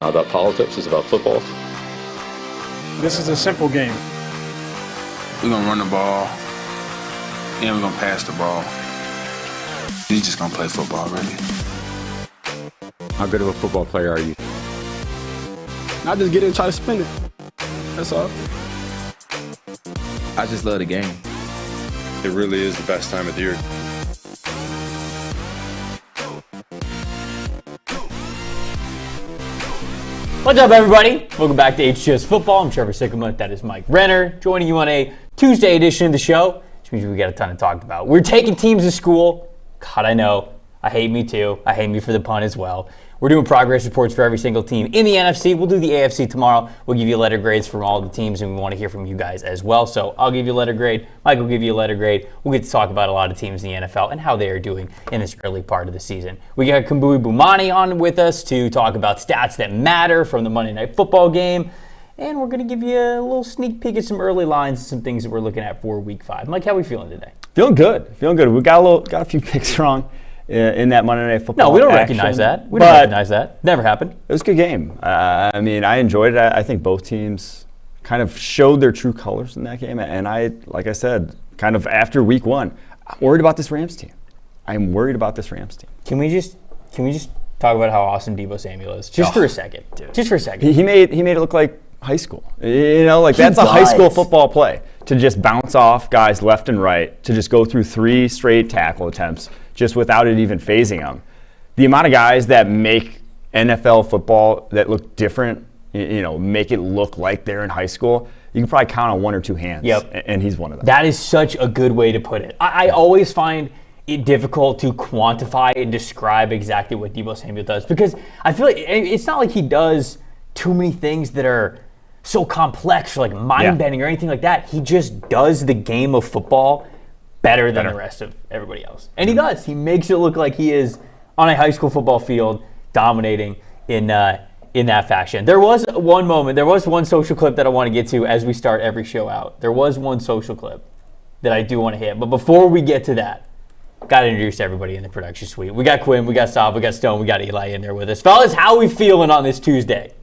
about politics. It's about football. This is a simple game. We're going to run the ball, and we're going to pass the ball. He's just going to play football, really. How good of a football player are you? I just get in and try to spin it. That's all. I just love the game. It really is the best time of the year. What's up, everybody? Welcome back to HGS Football. I'm Trevor Sikkema. That is Mike Renner, joining you on a Tuesday edition of the show, which means we got a ton to talk about. We're taking teams to school. God, I know. I hate me too. I hate me for the pun as well. We're doing progress reports for every single team in the NFC. We'll do the AFC tomorrow. We'll give you letter grades from all the teams, and we want to hear from you guys as well. So I'll give you a letter grade. Mike will give you a letter grade. We'll get to talk about a lot of teams in the NFL and how they are doing in this early part of the season. We got Kambui Bumani on with us to talk about stats that matter from the Monday Night Football game. And we're going to give you a little sneak peek at some early lines and some things that we're looking at for Week 5. Mike, how are we feeling today? Feeling good. We got a few picks wrong in that Monday Night Football. No, we don't action. recognize that. We don't recognize that. Never happened. It was a good game. I mean, I enjoyed it. I think both teams kind of showed their true colors in that game. And like I said, kind of after Week 1, I'm worried about this Rams team. Can we just talk about how awesome Deebo Samuel is? Just for a second. Dude. Just for a second. He made it look like high school. You know, like that's a high school football play, to just bounce off guys left and right, to just go through 3 straight tackle attempts just without it even phasing them. The amount of guys that make NFL football that look different, you know, make it look like they're in high school, you can probably count on 1 or 2 hands. Yep. And he's one of them. That is such a good way to put it. I always find it difficult to quantify and describe exactly what Deebo Samuel does, because I feel like it's not like he does too many things that are so complex or like mind-bending or anything like that. He just does the game of football better than the rest of everybody else. And he does. He makes it look like he is on a high school football field dominating in that fashion. There was one social clip that I want to get to as we start every show out. There was one social clip that I do want to hit. But before we get to that, got to introduce everybody in the production suite. We got Quinn, we got Saab, we got Stone, we got Eli in there with us. Fellas, how are we feeling on this Tuesday?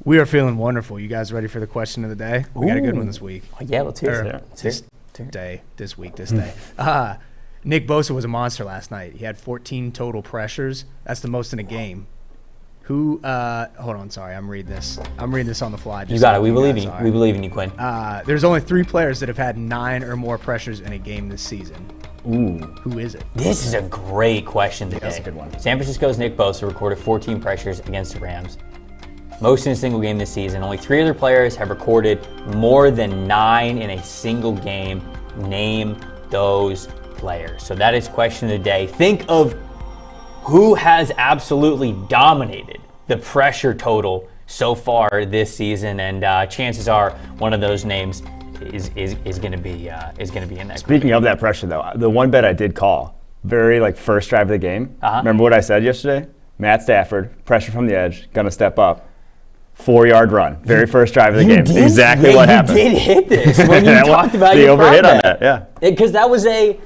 We are feeling wonderful. You guys ready for the question of the day? We got a good one this week. Oh, yeah, let's hear it. This day. Nick Bosa was a monster last night. He had 14 total pressures. That's the most in a game. Hold on, sorry. I'm reading this on the fly. You got it. We believe in you. We believe in you, Quinn. There's only 3 players that have had 9 or more pressures in a game this season. Ooh. Who is it? This is a great question today. That's a good one. San Francisco's Nick Bosa recorded 14 pressures against the Rams. Most in a single game this season. Only 3 other players have recorded more than 9 in a single game. Name those players. So that is question of the day. Think of who has absolutely dominated the pressure total so far this season, and chances are one of those names is going to be in that. Speaking of that pressure, though, the one bet I did call, very first drive of the game. Remember what I said yesterday? Matt Stafford, pressure from the edge, gonna step up. 4-yard run, very first drive of the game. Exactly what happened. You did hit this when you talked about your overhit on that, yeah. Because that was a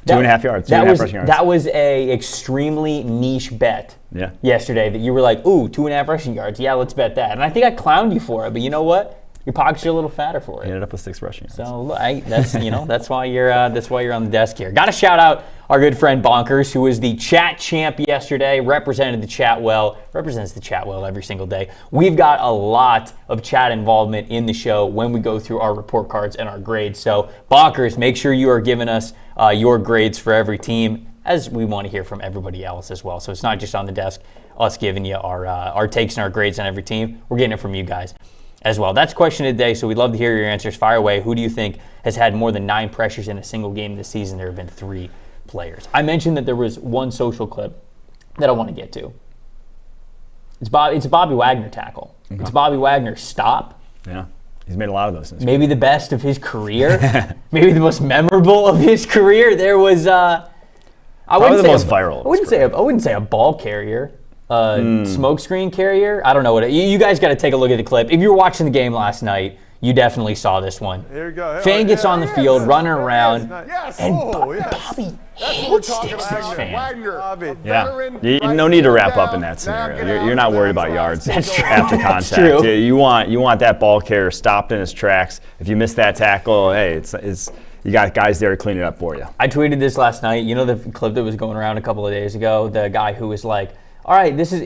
2.5 yards. That was a extremely niche bet. Yeah. Yesterday that you were like, ooh, 2.5 rushing yards. Yeah, let's bet that. And I think I clowned you for it, but you know what? Your pockets are a little fatter for it. He ended up with 6 rushing yards. So that's why you're on the desk here. Got to shout out our good friend Bonkers, who was the chat champ yesterday, represents the chat well every single day. We've got a lot of chat involvement in the show when we go through our report cards and our grades. So Bonkers, make sure you are giving us your grades for every team, as we want to hear from everybody else as well. So it's not just on the desk, us giving you our takes and our grades on every team. We're getting it from you guys as well. That's question of the day, so we'd love to hear your answers. Fire away. Who do you think has had more than 9 pressures in a single game this season? There have been 3 players. I mentioned that there was one social clip that I want to get to. It's a Bobby Wagner tackle. Okay. It's Bobby Wagner's stop. Yeah, he's made a lot of those. Maybe the best of his career. Maybe the most memorable of his career. There was probably the most viral. I wouldn't say a ball carrier. Smoke screen carrier. I don't know what you guys got to take a look at the clip. If you were watching the game last night, You definitely saw this one. Here we go. Fan gets on the field, running around, Yes. and Yes. Bobby That's what we're hit talking sticks about. this fan. Wagner, Yeah, no need to wrap up in that scenario. You're not worried about yards That's true. after That's contact. true. You want that ball carrier stopped in his tracks. If you miss that tackle, hey, it's you got guys there to clean it up for you. I tweeted this last night. You know the clip that was going around a couple of days ago? The guy who was like, all right, this is,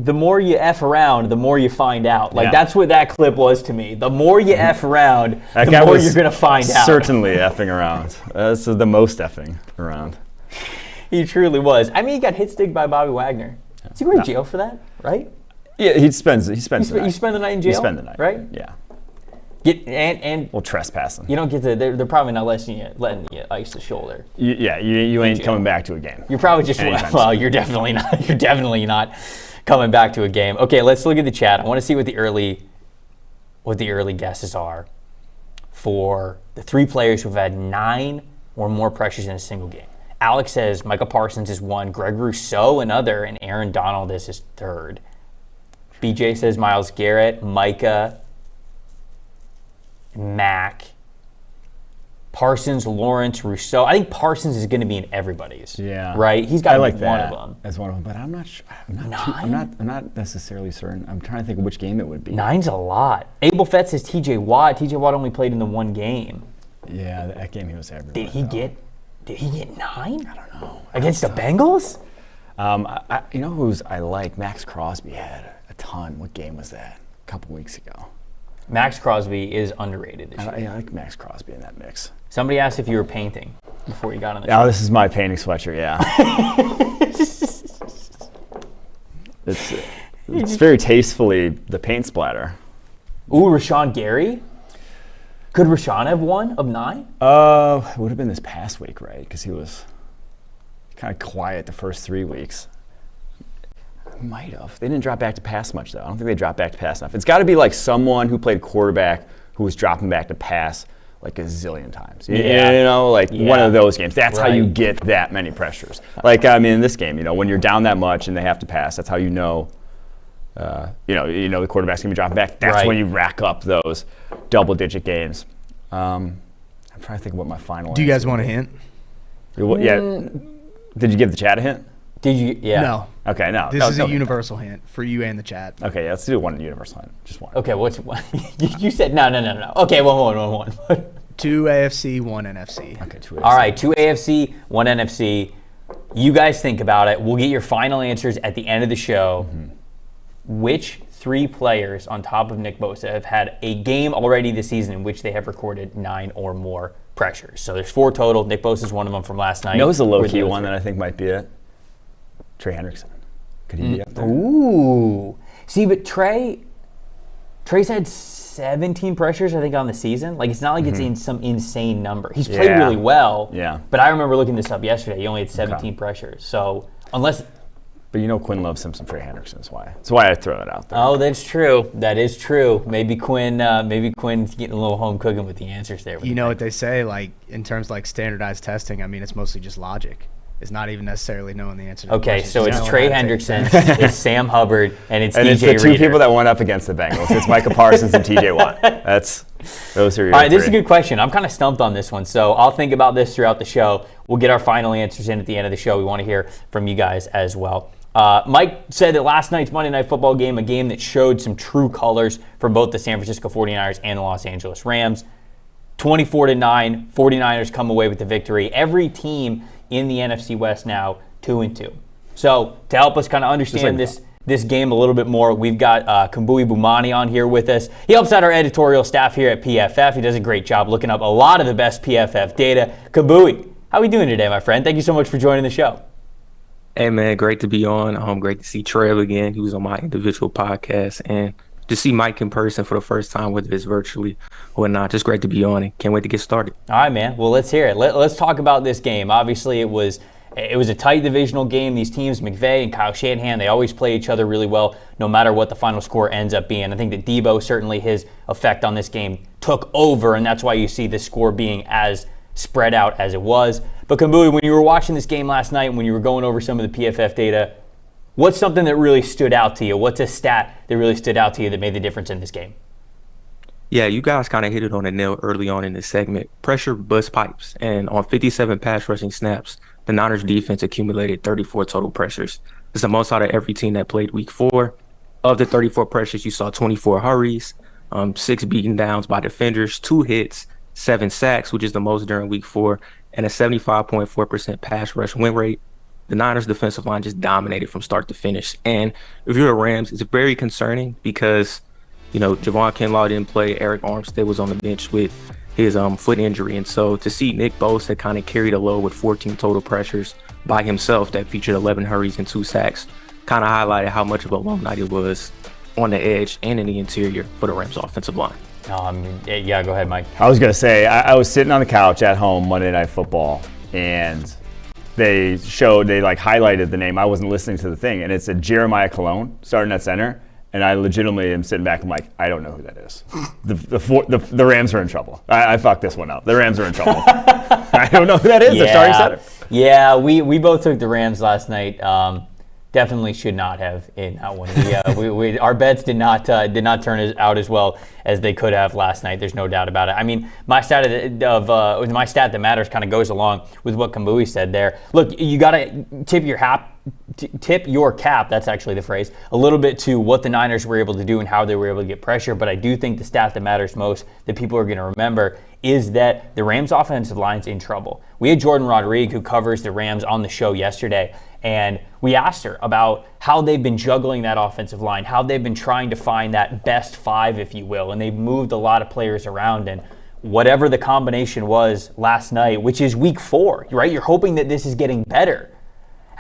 the more you F around, the more you find out. Like, that's what that clip was to me. The more you F around, That the guy more was you're going to find out. Certainly effing around. This is the most effing around. He truly was. I mean, he got hit stick by Bobby Wagner. Is he going to jail for that, right? Yeah, he spends the night. You spend the night in jail? You spend the night. Right? Yeah. And Well, trespassing. you don't get to, they're probably not letting you ice the shoulder. You ain't jail. coming back to a game. You're probably just, Anytime well, soon. you're definitely not coming back to a game. Okay, let's look at the chat. I want to see what the early guesses are for the 3 players who've had 9 or more pressures in a single game. Alex says Micah Parsons is 1, Greg Rousseau another, and Aaron Donald is his 3rd. BJ says Myles Garrett, Micah, Mac, Parsons, Lawrence, Rousseau. I think Parsons is going to be in everybody's. Yeah. Right? He's got to I like be that one of them. as one of them, but I'm not sure. Nine? I'm not necessarily certain. I'm trying to think of which game it would be. 9's a lot. Abel Fett says TJ Watt. TJ Watt only played in the 1 game. Yeah, that game he was everywhere. Did he get 9? I don't know. Against the Bengals? You know who's I like? Max Crosby had a ton. What game was that? A couple weeks ago. Max Crosby is underrated this year. I like Max Crosby in that mix. Somebody asked if you were painting before you got on the Oh, show. this is my painting sweatshirt. Yeah. It's very tastefully the paint splatter. Ooh, Rashawn Gary? Could Rashawn have 1 of 9? It would have been this past week, right? Because he was kind of quiet the first 3 weeks. Might have. They didn't drop back to pass much, though. I don't think they dropped back to pass enough. It's got to be like someone who played quarterback who was dropping back to pass like a zillion times. Yeah. You know, like one of those games. That's how you Right. get that many pressures. Like, I mean, in this game, when you're down that much and they have to pass, that's how you know the quarterback's going to be dropping back. That's Right. when you rack up those double-digit games. I'm trying to think of what my final Do you guys answer want a would hint? be. Yeah. Did you give the chat a hint? Did you? Yeah. No. Okay, no. This no, is no a hint. universal hint for you and the chat. Okay, yeah, let's do one universal hint. Just one. Okay, what's you said? No. Okay, one. 2 AFC, 1 NFC. Okay, 2 All right, 2 AFC, 1 NFC. You guys think about it. We'll get your final answers at the end of the show. Which 3 players on top of Nick Bosa have had a game already this season in which they have recorded 9 or more pressures? So there's 4 total. Nick Bosa is one of them from last night. You know who's the Who are low-key other one 3? that I think might be it? Trey Hendrickson. Could he be up there? Ooh. See, but Trey's had 17 pressures, I think, on the season. Like, it's not like it's in some insane number. He's played Yeah. really well. Yeah. But I remember looking this up yesterday. He only had 17 pressures. So, unless... But Quinn loves him some Trey Hendrickson. That's why I throw it out there. Oh, that's true. That is true. Maybe Quinn's getting a little home cooking with the answers there. You know what they say, like, in terms of, like, standardized testing, I mean, it's mostly just logic. It's not even necessarily knowing the answer to the Okay, question, so just it's knowing Trey how to take Hendrickson, it's Sam Hubbard, and it's And DJ it's the 2 Reader. people that went up against the Bengals. It's Micah Parsons and TJ Watt. Those are your All right, this is a 3. good question. I'm kind of stumped on this one, so I'll think about this throughout the show. We'll get our final answers in at the end of the show. We want to hear from you guys as well. Mike said that last night's Monday Night Football game, a game that showed some true colors for both the San Francisco 49ers and the Los Angeles Rams. 24-9, 49ers come away with the victory. Every team in the NFC West now 2-2. So to help us kind of understand this game a little bit more, we've got Kambui Bumani on here with us. He helps out our editorial staff here at PFF. He does a great job looking up a lot of the best PFF data. Kambui, how are we doing today, my friend? Thank you so much for joining the show. Hey, man, great to be on. Great to see Trev again. He was on my individual podcast. And to see Mike in person for the first time, whether it's virtually or not, just great to be on and can't wait to get started. All right, man. Well, let's hear it. Let's talk about this game. Obviously, it was a tight divisional game. These teams, McVay and Kyle Shanahan, they always play each other really well, no matter what the final score ends up being. I think that Debo, certainly his effect on this game took over, and that's why you see the score being as spread out as it was. But Kambui, when you were watching this game last night, when you were going over some of the PFF data, what's something that really stood out to you? What's a stat that really stood out to you that made the difference in this game? Yeah, you guys kind of hit it on the nail early on in this segment. Pressure bust pipes. And on 57 pass rushing snaps, the Niners defense accumulated 34 total pressures. It's the most out of every team that played week 4. Of the 34 pressures, you saw 24 hurries, 6 beaten downs by defenders, 2 hits, 7 sacks, which is the most during week 4, and a 75.4% pass rush win rate. The Niners defensive line just dominated from start to finish. And if you're the Rams, it's very concerning because Javon Kinlaw didn't play. Eric Armstead was on the bench with his foot injury. And so to see Nick Bosa kind of carried a load with 14 total pressures by himself that featured 11 hurries and 2 sacks kind of highlighted how much of a long night it was on the edge and in the interior for the Rams offensive line. Yeah, go ahead, Mike. I was going to say, I was sitting on the couch at home Monday Night Football, and they highlighted the name. I wasn't listening to the thing, and it said Jeremiah Colon starting at center. And I legitimately am sitting back. I'm like, I don't know who that is. The Rams are in trouble. I fucked this one up. The Rams are in trouble. I don't know who that is. The starting center. Yeah, we both took the Rams last night. Definitely should not have in that one. Our bets did not turn out as well as they could have last night. There's no doubt about it. I mean, my stat that matters kind of goes along with what Kambui said there. Look, you got to tip your cap, that's actually the phrase, a little bit to what the Niners were able to do and how they were able to get pressure. But I do think the stat that matters most that people are going to remember is that the Rams offensive line's in trouble. We had Jordan Rodriguez, who covers the Rams, on the show yesterday, and we asked her about how they've been juggling that offensive line, how they've been trying to find that best 5, if you will, and they've moved a lot of players around. And whatever the combination was last night, which is week 4, right? You're hoping that this is getting better.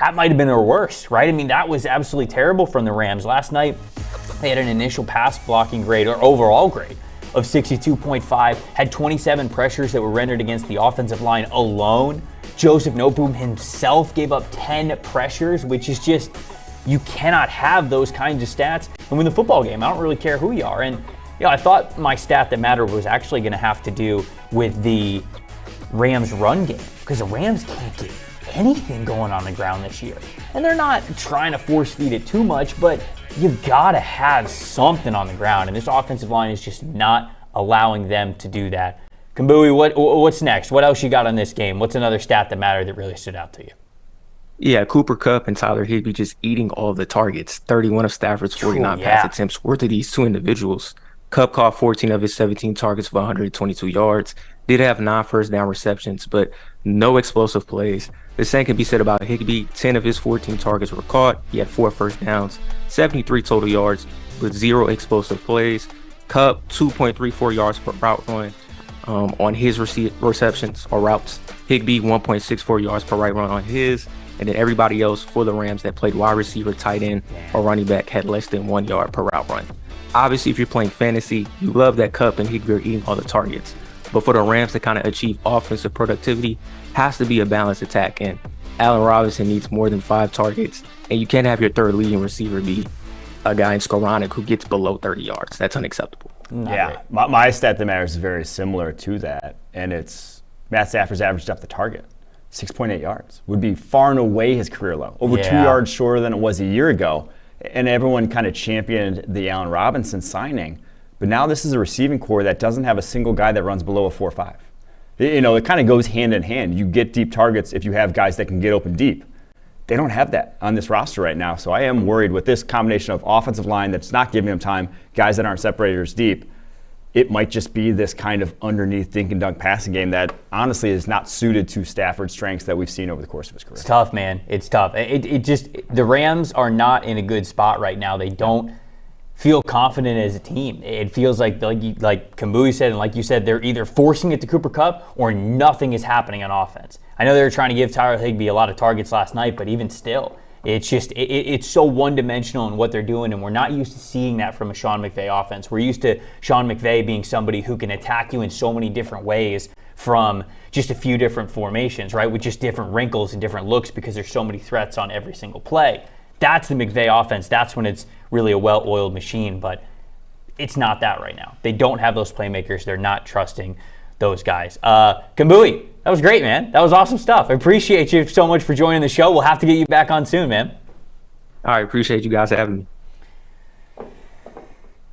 That might have been their worst, right? I mean, that was absolutely terrible from the Rams. Last night, they had an initial pass blocking grade, or overall grade, of 62.5, had 27 pressures that were rendered against the offensive line alone. Joseph Noteboom himself gave up 10 pressures, which is just, you cannot have those kinds of stats and win the football game. I don't really care who you are. And I thought my stat that mattered was actually going to have to do with the Rams run game, because the Rams can't get anything going on the ground this year. And they're not trying to force feed it too much, but you've got to have something on the ground. And this offensive line is just not allowing them to do that. Kambui, what's next? What else you got on this game? What's another stat that mattered that really stood out to you? Yeah, Cooper Kupp and Tyler Higbee just eating all of the targets. 31 of Stafford's 49 pass attempts were to these two individuals. Kupp caught 14 of his 17 targets for 122 yards. Did have 9 first down receptions, but no explosive plays. The same can be said about Higbee. 10 of his 14 targets were caught. He had 4 first downs, 73 total yards with 0 explosive plays. Kupp, 2.34 yards per route run on his receptions or routes. Higbee, 1.64 yards per right run on his. And then everybody else for the Rams that played wide receiver, tight end, or running back had less than 1 yard per route run. Obviously, if you're playing fantasy, you love that Kupp and Higbee are eating all the targets. But for the Rams to kind of achieve offensive productivity, has to be a balanced attack. And Allen Robinson needs more than 5 targets. And you can't have your third leading receiver be a guy in Skoranek who gets below 30 yards. That's unacceptable. My stat that matters is very similar to that. And it's Matt Stafford's average depth of target. 6.8 yards would be far and away his career low. Over 2 yards shorter than it was a year ago. And everyone kind of championed the Allen Robinson signing. But now this is a receiving core that doesn't have a single guy that runs below a 4.5. It kind of goes hand in hand. You get deep targets if you have guys that can get open deep. They don't have that on this roster right now. So I am worried with this combination of offensive line that's not giving them time, guys that aren't separators deep. It might just be this kind of underneath dink and dunk passing game that honestly is not suited to Stafford's strengths that we've seen over the course of his career. It's tough, man. It's tough. The Rams are not in a good spot right now. They don't feel confident as a team. It feels like Kambui said, and like you said, they're either forcing it to Cooper Kupp or nothing is happening on offense. I know they were trying to give Tyler Higbee a lot of targets last night, but even still, it's just it's so one-dimensional in what they're doing, and we're not used to seeing that from a Sean McVay offense. We're used to Sean McVay being somebody who can attack you in so many different ways from just a few different formations, right, with just different wrinkles and different looks because there's so many threats on every single play. That's the McVay offense. That's when it's really a well-oiled machine, but it's not that right now. They don't have those playmakers. They're not trusting those guys. Kambui, that was great, man. That was awesome stuff. I appreciate you so much for joining the show. We'll have to get you back on soon, man. I appreciate you guys having me. It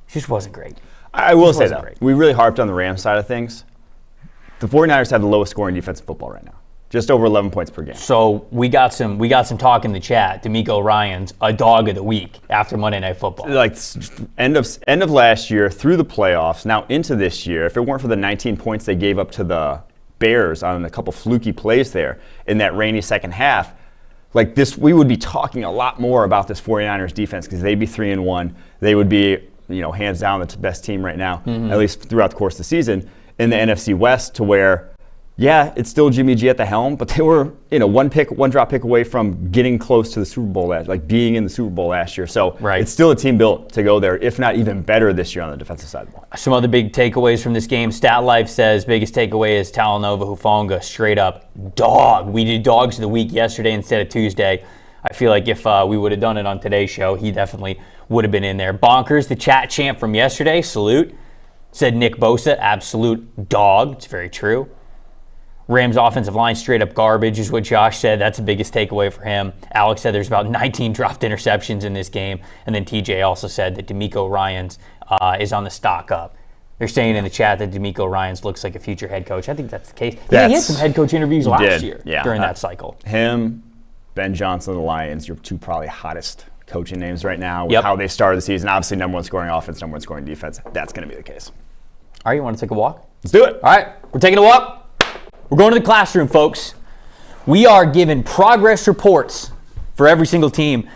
just wasn't great. I will say, wasn't though, great. we really harped on the Rams side of things. The 49ers have the lowest scoring defense in football right now. Just over 11 points per game. So we got some talk in the chat. D'Amico Ryans, a dog of the week after Monday Night Football. Like end of last year through the playoffs, now into this year, if it weren't for the 19 points they gave up to the Bears on a couple fluky plays there in that rainy second half, like this, we would be talking a lot more about this 49ers defense because they'd be 3-1. They would be, hands down the best team right now, at least throughout the course of the season in the NFC West, to where, yeah, it's still Jimmy G at the helm, but they were, one drop pick away from getting close to the Super Bowl, like being in the Super Bowl last year. So It's still a team built to go there, if not even better this year on the defensive side of the ball. Some other big takeaways from this game. Stat Life says biggest takeaway is Talanoa Hufanga, straight up dog. We did Dogs of the Week yesterday instead of Tuesday. I feel like if we would have done it on today's show, he definitely would have been in there. Bonkers, the chat champ from yesterday, salute, said Nick Bosa, absolute dog. It's very true. Rams offensive line straight up garbage is what Josh said. That's the biggest takeaway for him. Alex said there's about 19 dropped interceptions in this game. And then TJ also said that D'Amico Ryans is on the stock up. They're saying in the chat that D'Amico Ryans looks like a future head coach. I think that's the case. He had some head coach interviews last year during that cycle. Him, Ben Johnson of the Lions, your two probably hottest coaching names right now with how they started the season. Obviously, number one scoring offense, number one scoring defense. That's going to be the case. All right, you want to take a walk? Let's do it. All right, we're taking a walk. We're going to the classroom, folks. We are given progress reports for every single team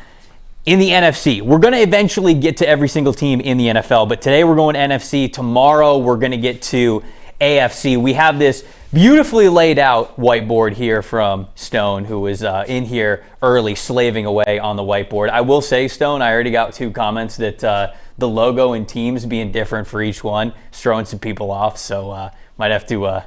in the NFC. We're going to eventually get to every single team in the NFL, but today we're going NFC. Tomorrow we're going to get to AFC. We have this beautifully laid out whiteboard here from Stone, who was in here early slaving away on the whiteboard. I will say, Stone, I already got 2 comments that the logo and teams being different for each one is throwing some people off, so might have to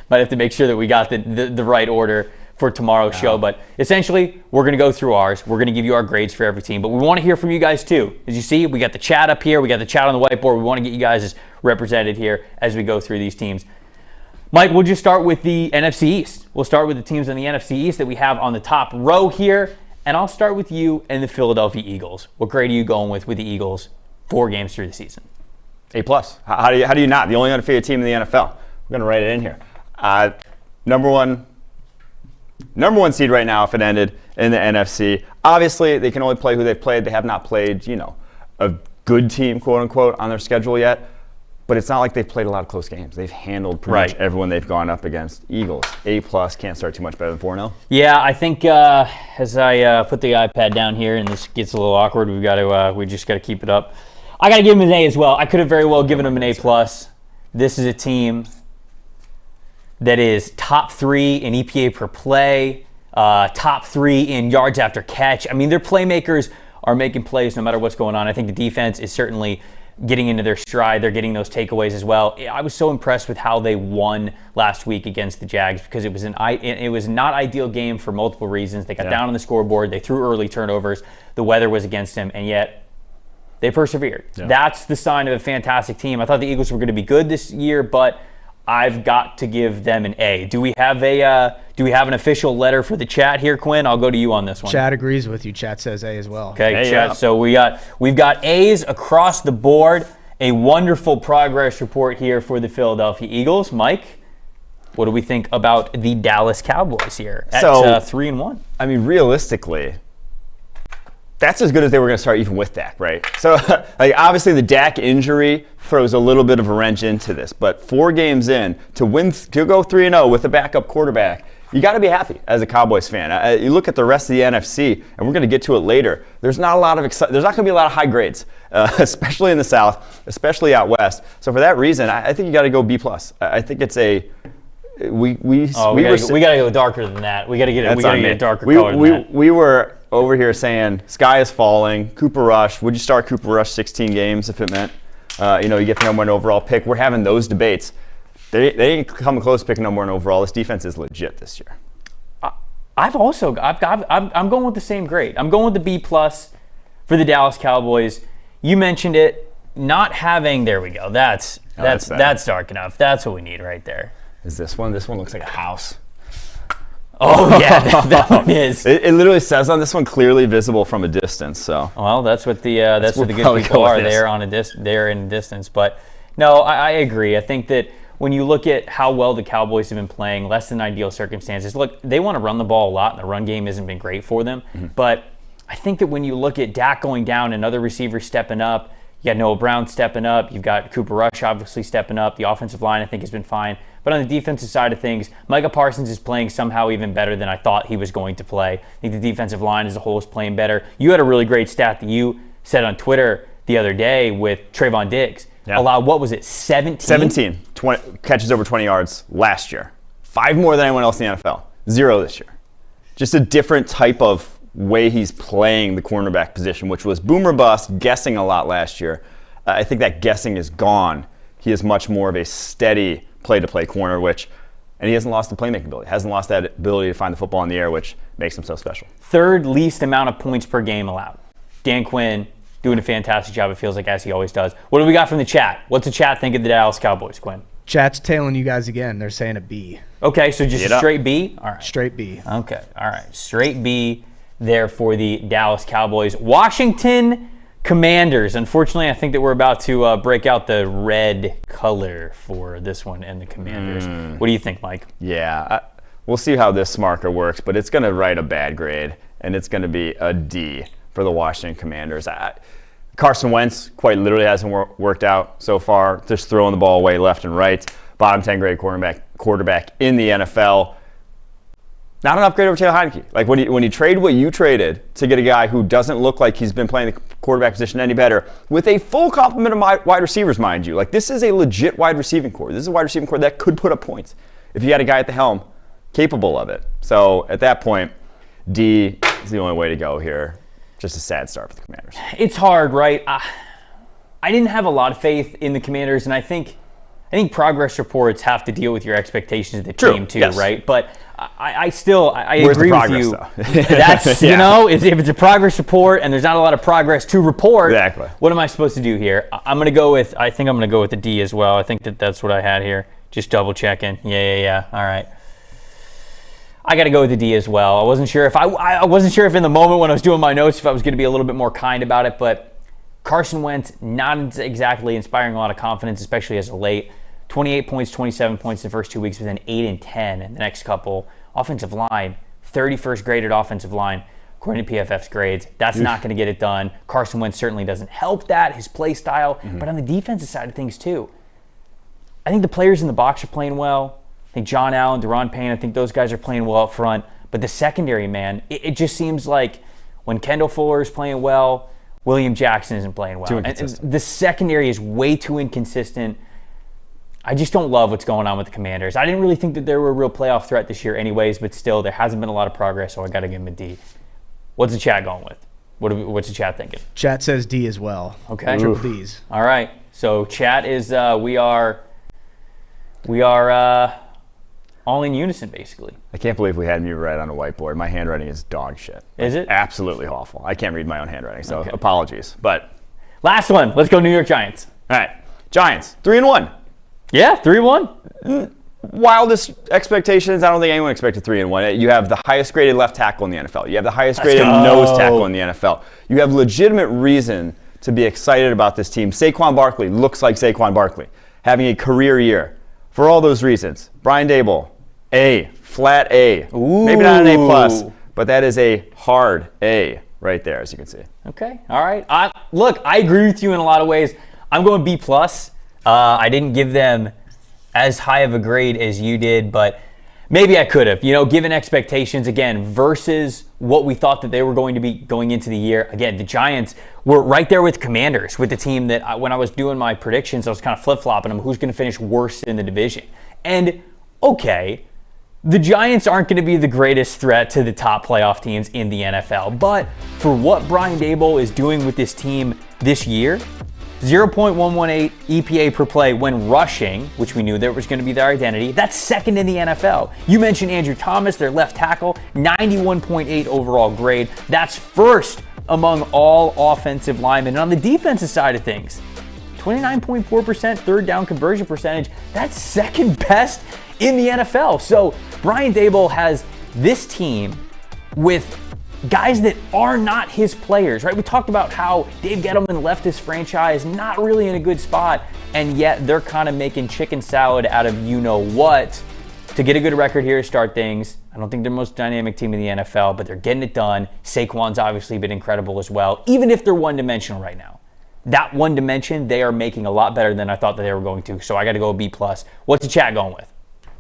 might have to make sure that we got the right order for tomorrow's show. But essentially, we're going to go through ours. We're going to give you our grades for every team. But we want to hear from you guys, too. As you see, we got the chat up here. We got the chat on the whiteboard. We want to get you guys represented here as we go through these teams. Mike, we'll just start with the NFC East. We'll start with the teams in the NFC East that we have on the top row here. And I'll start with you and the Philadelphia Eagles. What grade are you going with the Eagles 4 games through the season? A+. How do you not? The only undefeated team in the NFL. We're going to write it in here. Number one seed right now if it ended in the NFC. Obviously, they can only play who they've played. They have not played, a good team, quote unquote, on their schedule yet. But it's not like they've played a lot of close games. They've handled pretty much everyone they've gone up against. Eagles, A+, can't start too much better than 4-0. Yeah, I think as I put the iPad down here and this gets a little awkward, we just got to keep it up. I got to give them an A as well. I could have very well given them an A+. This is a team that is top 3 in EPA per play, top 3 in yards after catch. I mean, their playmakers are making plays no matter what's going on. I think the defense is certainly getting into their stride. They're getting those takeaways as well. I was so impressed with how they won last week against the Jags because it was not ideal game for multiple reasons. They got down on the scoreboard. They threw early turnovers. The weather was against them, and yet they persevered. Yeah. That's the sign of a fantastic team. I thought the Eagles were going to be good this year, but I've got to give them an A. Do we have an official letter for the chat here, Quinn? I'll go to you on this one. Chat agrees with you. Chat says A as well. Okay, chat. So we've got A's across the board. A wonderful progress report here for the Philadelphia Eagles. Mike, what do we think about the Dallas Cowboys here at 3-1? I mean, realistically, that's as good as they were going to start even with Dak, right? So, obviously the Dak injury throws a little bit of a wrench into this, but 4 games in, to go 3-0 with a backup quarterback, you got to be happy as a Cowboys fan. You look at the rest of the NFC, and we're going to get to it later. There's not going to be a lot of high grades, especially in the South, especially out West. So for that reason, I think you got to go B+. I think it's a we got to go darker than that. We got to get a darker color than that. We were over here saying sky is falling. Cooper Rush, would you start Cooper Rush 16 games if it meant you get the number 1 overall pick? We're having those debates. They ain't come close to picking number 1 overall. This defense is legit this year. I'm going with the same grade. I'm going with the B+ for the Dallas Cowboys. You mentioned it. Not having, there we go. That's dark enough. That's what we need right there. Is this one? This one looks like a house. Oh, yeah, that one is. It literally says on this one, clearly visible from a distance. So. Well, that's what the good probably people go with are. this. They're in distance. But no, I agree. I think that when you look at how well the Cowboys have been playing, less than ideal circumstances. Look, they want to run the ball a lot, and the run game hasn't been great for them. But I think that when you look at Dak going down and other receivers stepping up, you got Noah Brown stepping up, you've got Cooper Rush obviously stepping up. The offensive line I think has been fine. But on the defensive side of things, Micah Parsons is playing somehow even better than I thought he was going to play. I think the defensive line as a whole is playing better. You had a really great stat that you said on Twitter the other day with Trayvon Diggs. Yeah. Allowed, what was it, 17? 17 catches over 20 yards last year. 5 more than anyone else in the NFL. 0 this year. Just a different type of way he's playing the cornerback position, which was boom or bust, guessing a lot last year. I think that guessing is gone. He is much more of a steady play-to-play corner, and he hasn't lost the playmaking ability. Hasn't lost that ability to find the football in the air, which makes him so special. Third least amount of points per game allowed. Dan Quinn doing a fantastic job, it feels like, as he always does. What do we got from the chat? What's the chat think of the Dallas Cowboys, Quinn? Chat's tailing you guys again. They're saying a B. Okay, so just a straight B? All right. Straight B. Okay, all right. Straight B there for the Dallas Cowboys. Washington Commanders. Unfortunately, I think that we're about to break out the red color for this one and the Commanders. What do you think, Mike? Yeah, we'll see how this marker works, but it's going to write a bad grade, and it's going to be a D for the Washington Commanders. Carson Wentz quite literally hasn't worked out so far, just throwing the ball away left and right. Bottom 10 grade quarterback in the NFL. Not an upgrade over Taylor Heineke. Like when you trade what you traded to get a guy who doesn't look like he's been playing the quarterback position any better, with a full complement of wide receivers, mind you. Like this is a legit wide receiving core. This is a wide receiving core that could put up points if you had a guy at the helm capable of it. So at that point, D is the only way to go here. Just a sad start for the Commanders. It's hard, right? I didn't have a lot of faith in the Commanders, and I think progress reports have to deal with your expectations of the team too, yes. Right? But I still Where's agree the progress, with you. Though? That's if it's a progress report and there's not a lot of progress to report, exactly. What am I supposed to do here? I think I'm gonna go with the D as well. I think that's what I had here. Just double checking. Yeah. All right. I got to go with the D as well. I wasn't sure if I wasn't sure if in the moment when I was doing my notes if I was going to be a little bit more kind about it, but Carson Wentz not exactly inspiring a lot of confidence, especially as of late. 28 points, 27 points in the first 2 weeks, but then 8 and 10 in the next couple. Offensive line, 31st graded offensive line, according to PFF's grades. That's not going to get it done. Carson Wentz certainly doesn't help that, his play style. But on the defensive side of things too, I think the players in the box are playing well. I think John Allen, Deron Payne, I think those guys are playing well up front. But the secondary, man, it just seems like when Kendall Fuller is playing well, William Jackson isn't playing well. And the secondary is way too inconsistent. I just don't love what's going on with the Commanders. I didn't really think that they were a real playoff threat this year anyways, but still, there hasn't been a lot of progress, so I got to give them a D. What's the chat going with? What's the chat thinking? Chat says D as well. Okay. Triple Ds. All right. So chat is we are all in unison, basically. I can't believe we had me write on a whiteboard. My handwriting is dog shit. Is it? Absolutely awful. I can't read my own handwriting, so apologies. But last one. Let's go New York Giants. All right. Giants, 3-1. Yeah, 3-1. Wildest expectations. I don't think anyone expected 3-1. You have the highest graded left tackle in the NFL. You have the highest graded nose tackle in the NFL. You have legitimate reason to be excited about this team. Saquon Barkley looks like Saquon Barkley, having a career year. For all those reasons, Brian Daboll, A, flat A. Ooh. Maybe not an A+, but that is a hard A right there, as you can see. Okay, all right. Look, I agree with you in a lot of ways. I'm going B+. I didn't give them as high of a grade as you did, but maybe I could have. Given expectations, again, versus what we thought that they were going to be going into the year. Again, the Giants were right there with Commanders, with the team that when I was doing my predictions, I was kind of flip-flopping them. Who's going to finish worst in the division? And, okay, the Giants aren't going to be the greatest threat to the top playoff teams in the NFL. But for what Brian Daboll is doing with this team this year, 0.118 EPA per play when rushing, which we knew that was going to be their identity. That's second in the NFL. You mentioned Andrew Thomas, their left tackle, 91.8 overall grade. That's first among all offensive linemen. And on the defensive side of things, 29.4% third down conversion percentage. That's second best in the NFL. So Brian Daboll has this team with guys that are not his players, right? We talked about how Dave Gettleman left his franchise not really in a good spot, and yet they're kind of making chicken salad out of you-know-what to get a good record here to start things. I don't think they're the most dynamic team in the NFL, but they're getting it done. Saquon's obviously been incredible as well, even if they're one-dimensional right now. That one dimension, they are making a lot better than I thought that they were going to, so I got to go B+. What's the chat going with?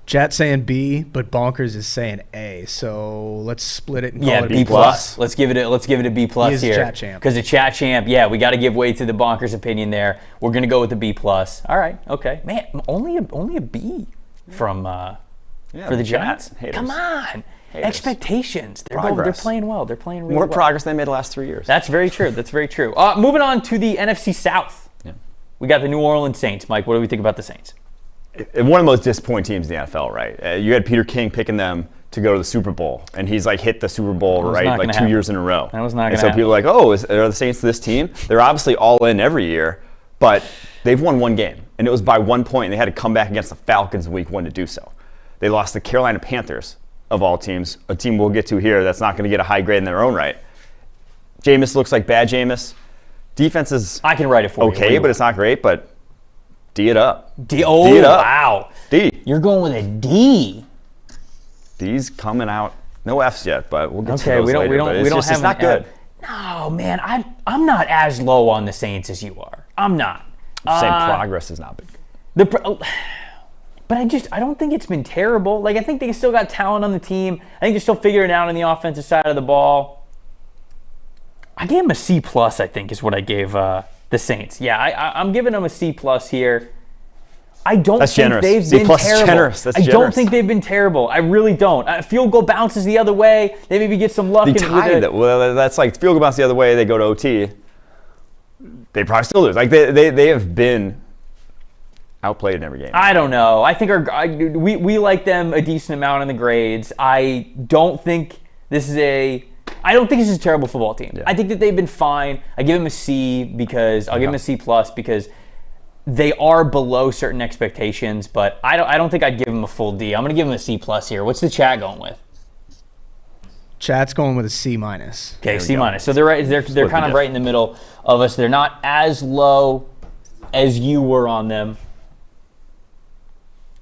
Chat saying B, but Bonkers is saying A. So let's split it and call it B+. B+. Let's give it a B+ He is here. chat champ. Because the chat champ, yeah, we got to give way to the Bonkers opinion there. We're gonna go with the B+. All right, okay, man, only a B from for the Giants. Come on, expectations. They're playing well. They're playing really More well. progress than they made the last 3 years. That's very true. That's very true. Moving on to the NFC South. Yeah. We got the New Orleans Saints. Mike, what do we think about the Saints? One of the most disappointing teams in the NFL, right? You had Peter King picking them to go to the Super Bowl, and he's like hit the Super Bowl right like 2 years in a row. That was not and gonna so happen. people are like, oh, are the Saints this team? They're obviously all in every year, but they've won one game, and it was by 1 point, and they had to come back against the Falcons in week 1 to do so. They lost the Carolina Panthers, of all teams, a team we'll get to here that's not going to get a high grade in their own right. Jameis looks like bad Jameis. Defense is I can write it for you. okay, but it's not great, but D it up. D it up. Wow. D. You're going with a D. D's coming out. No F's yet, but we'll get to Okay, those we don't later. we don't but we it's don't just, have it's not an good. F. No, man, I'm not as low on the Saints as you are. I'm not. Same progress has not been good. But I don't think it's been terrible. Like, I think they still got talent on the team. I think they're still figuring it out on the offensive side of the ball. I gave them a C+, I think, is what I gave the Saints. Yeah, I'm giving them a C+ here. I don't That's think generous. they've C+ been is terrible. generous. That's I don't generous. think they've been terrible. I really don't. Field goal bounces the other way. They maybe get some luck. They tied it. Well, that's like field goal bounce the other way. They go to OT. They probably still lose. Like they have been outplayed in every game. I don't know. I think we like them a decent amount in the grades. I don't think this is a terrible football team. Yeah. I think that they've been fine. I give them a C because I'll give them a C+ because they are below certain expectations, but I don't think I'd give them a full D. I'm going to give them a C+ here. What's the chat going with? Chat's going with a C-. Okay, C-. So they're right. They're kind of right in the middle of us. They're not as low as you were on them,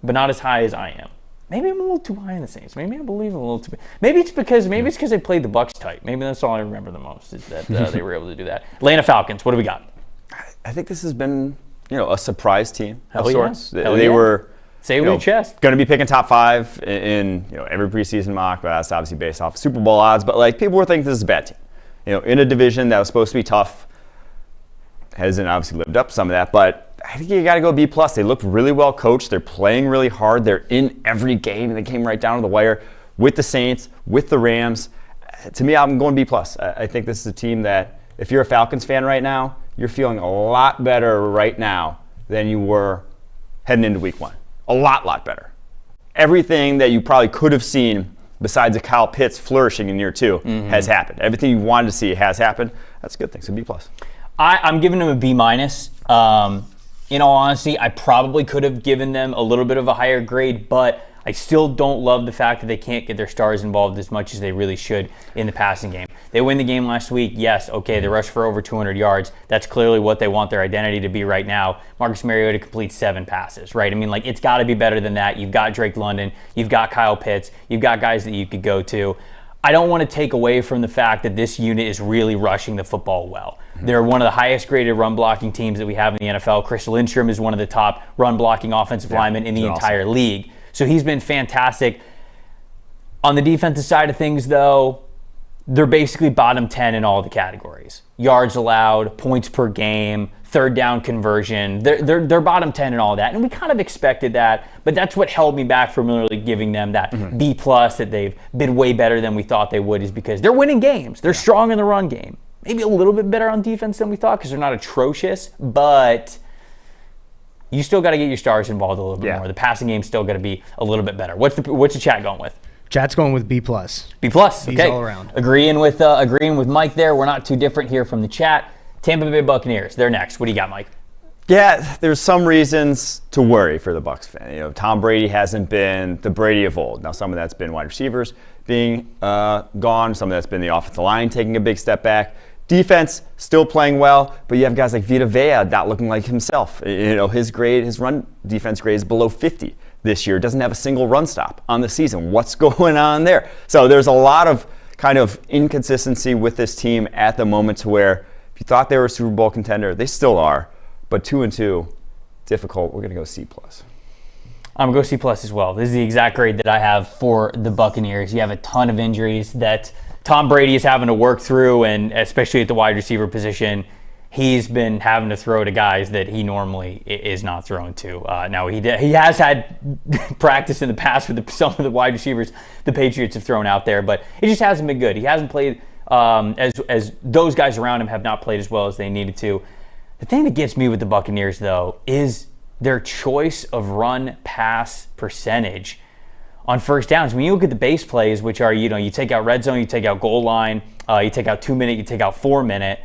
but not as high as I am. Maybe I'm a little too high in the Saints. Maybe I believe a little too. Maybe it's because they played the Bucs tight. Maybe that's all I remember the most is that they were able to do that. Atlanta Falcons. What do we got? I think this has been a surprise team of Hell yeah. sorts. Hell They yeah. were Say it with your chest. going to be picking top 5 in every preseason mock, but that's obviously based off Super Bowl odds. But like people were thinking this is a bad team. In a division that was supposed to be tough, hasn't obviously lived up to some of that, but I think you got to go B+. They look really well coached. They're playing really hard. They're in every game. They came right down to the wire with the Saints, with the Rams. To me, I'm going B+. I think this is a team that, if you're a Falcons fan right now, you're feeling a lot better right now than you were heading into week 1. A lot better. Everything that you probably could have seen besides a Kyle Pitts flourishing in year 2 has happened. Everything you wanted to see has happened. That's a good thing. So B+. I'm giving them a B-. In all honesty, I probably could have given them a little bit of a higher grade, but I still don't love the fact that they can't get their stars involved as much as they really should in the passing game. They win the game last week. Yes, okay, they rushed for over 200 yards. That's clearly what they want their identity to be right now. Marcus Mariota completes 7 passes, right? I mean, like, it's got to be better than that. You've got Drake London. You've got Kyle Pitts. You've got guys that you could go to. I don't want to take away from the fact that this unit is really rushing the football well. They're one of the highest graded run blocking teams that we have in the NFL. Chris Lindstrom is one of the top run blocking offensive linemen in the entire league. So he's been fantastic. On the defensive side of things, though, they're basically bottom 10 in all the categories. Yards allowed, points per game, third down conversion. They're bottom 10 in all that. And we kind of expected that, but that's what held me back from really giving them that B+, that they've been way better than we thought they would, is because they're winning games. They're strong in the run game. Maybe a little bit better on defense than we thought because they're not atrocious, but you still got to get your stars involved a little bit more. The passing game's still got to be a little bit better. What's the chat going with? Chat's going with B+. B+, okay. B's all around. Agreeing with Mike there. We're not too different here from the chat. Tampa Bay Buccaneers, they're next. What do you got, Mike? Yeah, there's some reasons to worry for the Bucs fan. Tom Brady hasn't been the Brady of old. Now, some of that's been wide receivers being gone. Some of that's been the offensive line taking a big step back. Defense still playing well, but you have guys like Vita Vea not looking like himself. His run defense grade is below 50 this year. Doesn't have a single run stop on the season. What's going on there? So there's a lot of kind of inconsistency with this team at the moment, to where if you thought they were a Super Bowl contender, they still are. But 2-2, difficult. We're gonna go C+. I'm going to go C+ as well. This is the exact grade that I have for the Buccaneers. You have a ton of injuries that Tom Brady is having to work through, and especially at the wide receiver position, he's been having to throw to guys that he normally is not throwing to. Now, he has had practice in the past with some of the wide receivers the Patriots have thrown out there, but it just hasn't been good. He hasn't played as those guys around him have not played as well as they needed to. The thing that gets me with the Buccaneers, though, is their choice of run-pass percentage on first downs. When you look at the base plays, which are, you take out red zone, you take out goal line, you take out 2-minute, you take out 4-minute,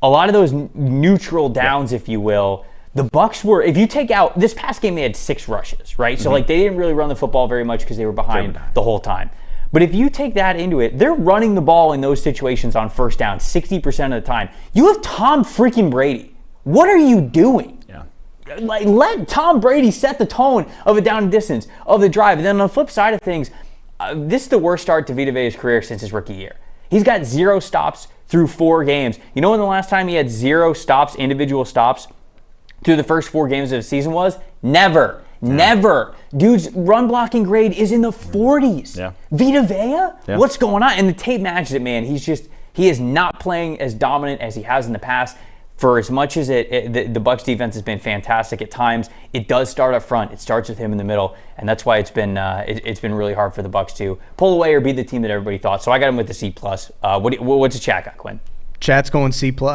a lot of those neutral downs, if you will, the Bucs were, if you take out, this past game they had 6 rushes, right? So they didn't really run the football very much because they were behind the whole time. But if you take that into it, they're running the ball in those situations on first down 60% of the time. You have Tom freaking Brady. What are you doing? Like, let Tom Brady set the tone of a down and distance of the drive. And then on the flip side of things, this is the worst start to Vita Vea's career since his rookie year. He's got 0 stops through 4 games. You know when the last time he had 0 stops, individual stops, through the first 4 games of the season was? Never. Never. Dude's run blocking grade is in the 40s. Yeah. Vita Vea? Yeah. What's going on? And the tape matches it, man. He is not playing as dominant as he has in the past. For as much as the Bucs defense has been fantastic at times, it does start up front. It starts with him in the middle, and that's why it's been really hard for the Bucs to pull away or be the team that everybody thought. So I got him with the C+. What's the chat got, Quinn? Chat's going C+. Cool.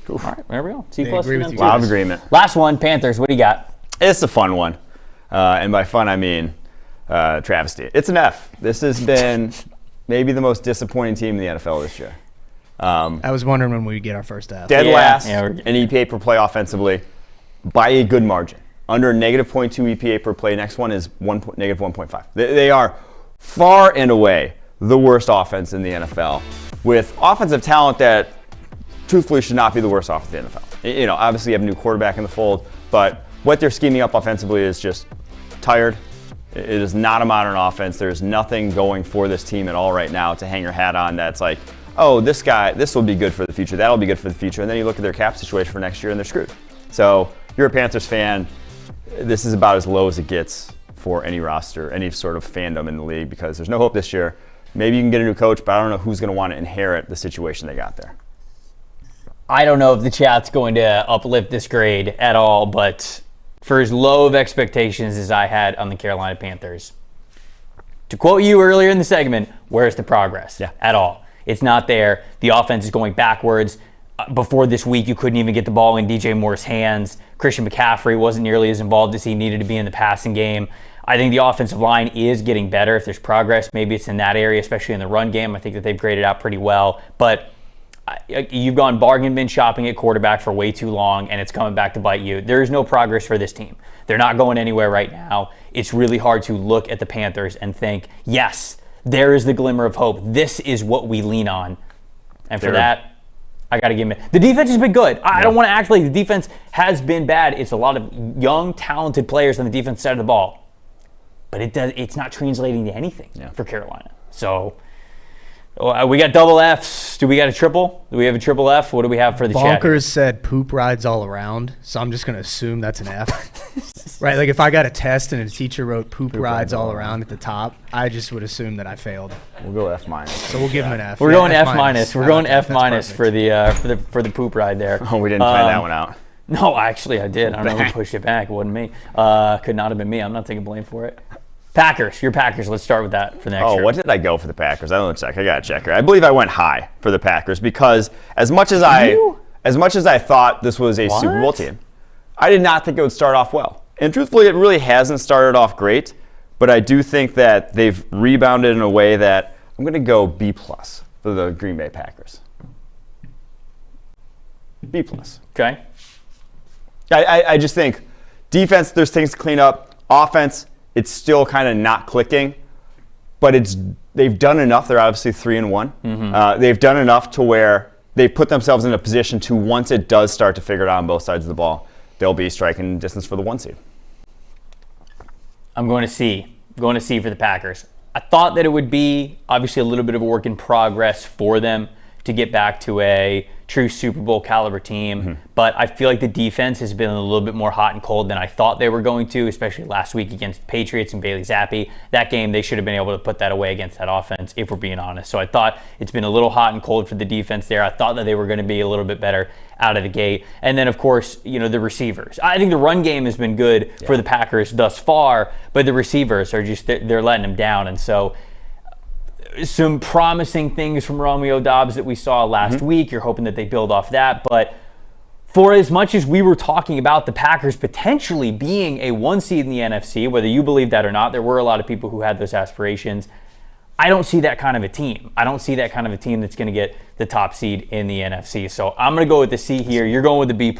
All right, there we go. C+. Agree with you. Lot of agreement. Last one, Panthers. What do you got? It's a fun one, and by fun I mean travesty. It's an F. This has been maybe the most disappointing team in the NFL this year. I was wondering when we get our first F. Dead last in EPA per play offensively by a good margin. Under -0.2 EPA per play. Next one is -1.5. They are far and away the worst offense in the NFL, with offensive talent that truthfully should not be the worst offense in the NFL. Obviously you have a new quarterback in the fold, but what they're scheming up offensively is just tired. It is not a modern offense. There's nothing going for this team at all right now to hang your hat on that's like, oh, this will be good for the future. That'll be good for the future. And then you look at their cap situation for next year and they're screwed. So you're a Panthers fan. This is about as low as it gets for any roster, any sort of fandom in the league, because there's no hope this year. Maybe you can get a new coach, but I don't know who's going to want to inherit the situation they got there. I don't know if the chat's going to uplift this grade at all, but for as low of expectations as I had on the Carolina Panthers, to quote you earlier in the segment, where's the progress? At all. It's not there. The offense is going backwards. Before this week, you couldn't even get the ball in DJ Moore's hands. Christian McCaffrey wasn't nearly as involved as he needed to be in the passing game. I think the offensive line is getting better. If there's progress, maybe it's in that area, especially in the run game. I think that they've graded out pretty well. But you've gone bargain bin shopping at quarterback for way too long, and it's coming back to bite you. There is no progress for this team. They're not going anywhere right now. It's really hard to look at the Panthers and think, yes, there is the glimmer of hope. This is what we lean on. And for that, I got to give him it. The defense has been good. I don't want to act like the defense has been bad. It's a lot of young, talented players on the defense side of the ball. But it's not translating to anything for Carolina. So we got double Fs. Do we got a triple? Do we have a triple F? What do we have for the chat? Bonkers said poop rides all around, so I'm just going to assume that's an F. Right? Like if I got a test and a teacher wrote poop rides all around at the top, I just would assume that I failed. We'll go F minus. So we'll give him an F. We're going F minus. We're going F minus for the poop ride there. Oh, we didn't plan that one out. No, actually I did. I don't know who pushed it back. It wasn't me. Could not have been me. I'm not taking blame for it. Packers, your Packers. Let's start with that for next year. Oh, what did I go for the Packers? I don't check. I got to check here. I believe I went high for the Packers because as much as I thought this was a Super Bowl team, I did not think it would start off well. And truthfully, it really hasn't started off great, but I do think that they've rebounded in a way that I'm going to go B+ for the Green Bay Packers. B+. Okay. I just think defense, there's things to clean up. Offense, it's still kind of not clicking, but it's they've done enough. They're obviously 3-1. They've done enough to where they've put themselves in a position to, once it does start to figure it out on both sides of the ball, they'll be striking distance for the 1 seed. I'm going to C. Going to C for the Packers. I thought that it would be obviously a little bit of a work in progress for them to get back to a true Super Bowl caliber team. But I feel like the defense has been a little bit more hot and cold than I thought they were going to, especially last week against the Patriots and Bailey Zappi. That game, they should have been able to put that away against that offense, if we're being honest. So I thought it's been a little hot and cold for the defense there. I thought that they were going to be a little bit better out of the gate. And then, of course, you know, the receivers. I think the run game has been good for the Packers thus far, but the receivers are just, they're letting them down. And so some promising things from Romeo Doubs that we saw last week. You're hoping that they build off that. But for as much as we were talking about the Packers potentially being a 1 seed in the NFC, whether you believe that or not, there were a lot of people who had those aspirations. I don't see that kind of a team. I don't see that kind of a team that's going to get the top seed in the NFC. So I'm going to go with the C here. You're going with the B+.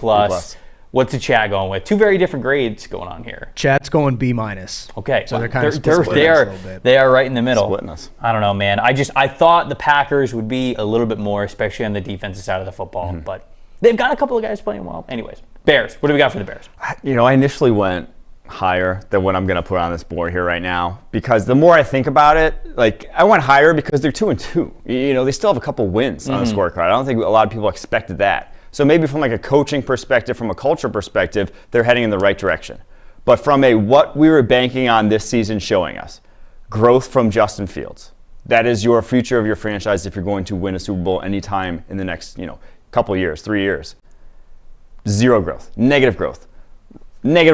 What's the chat going with? Two very different grades going on here. Chat's going B-. Okay. So they're kind of splitting us a little bit. They are right in the middle. Splitting us. I don't know, man. I thought the Packers would be a little bit more, especially on the defensive side of the football. But they've got a couple of guys playing well. Anyways, Bears. What do we got for the Bears? You know, I initially went higher than what I'm going to put on this board here right now, because the more I think about it, like, I went higher because they're 2-2. You know, they still have a couple wins on the scorecard. I don't think a lot of people expected that. So maybe from like a coaching perspective, from a culture perspective, they're heading in the right direction. But from a what we were banking on this season showing us, growth from Justin Fields. That is your future of your franchise if you're going to win a Super Bowl anytime in the next, couple of years, 3 years. Zero growth, negative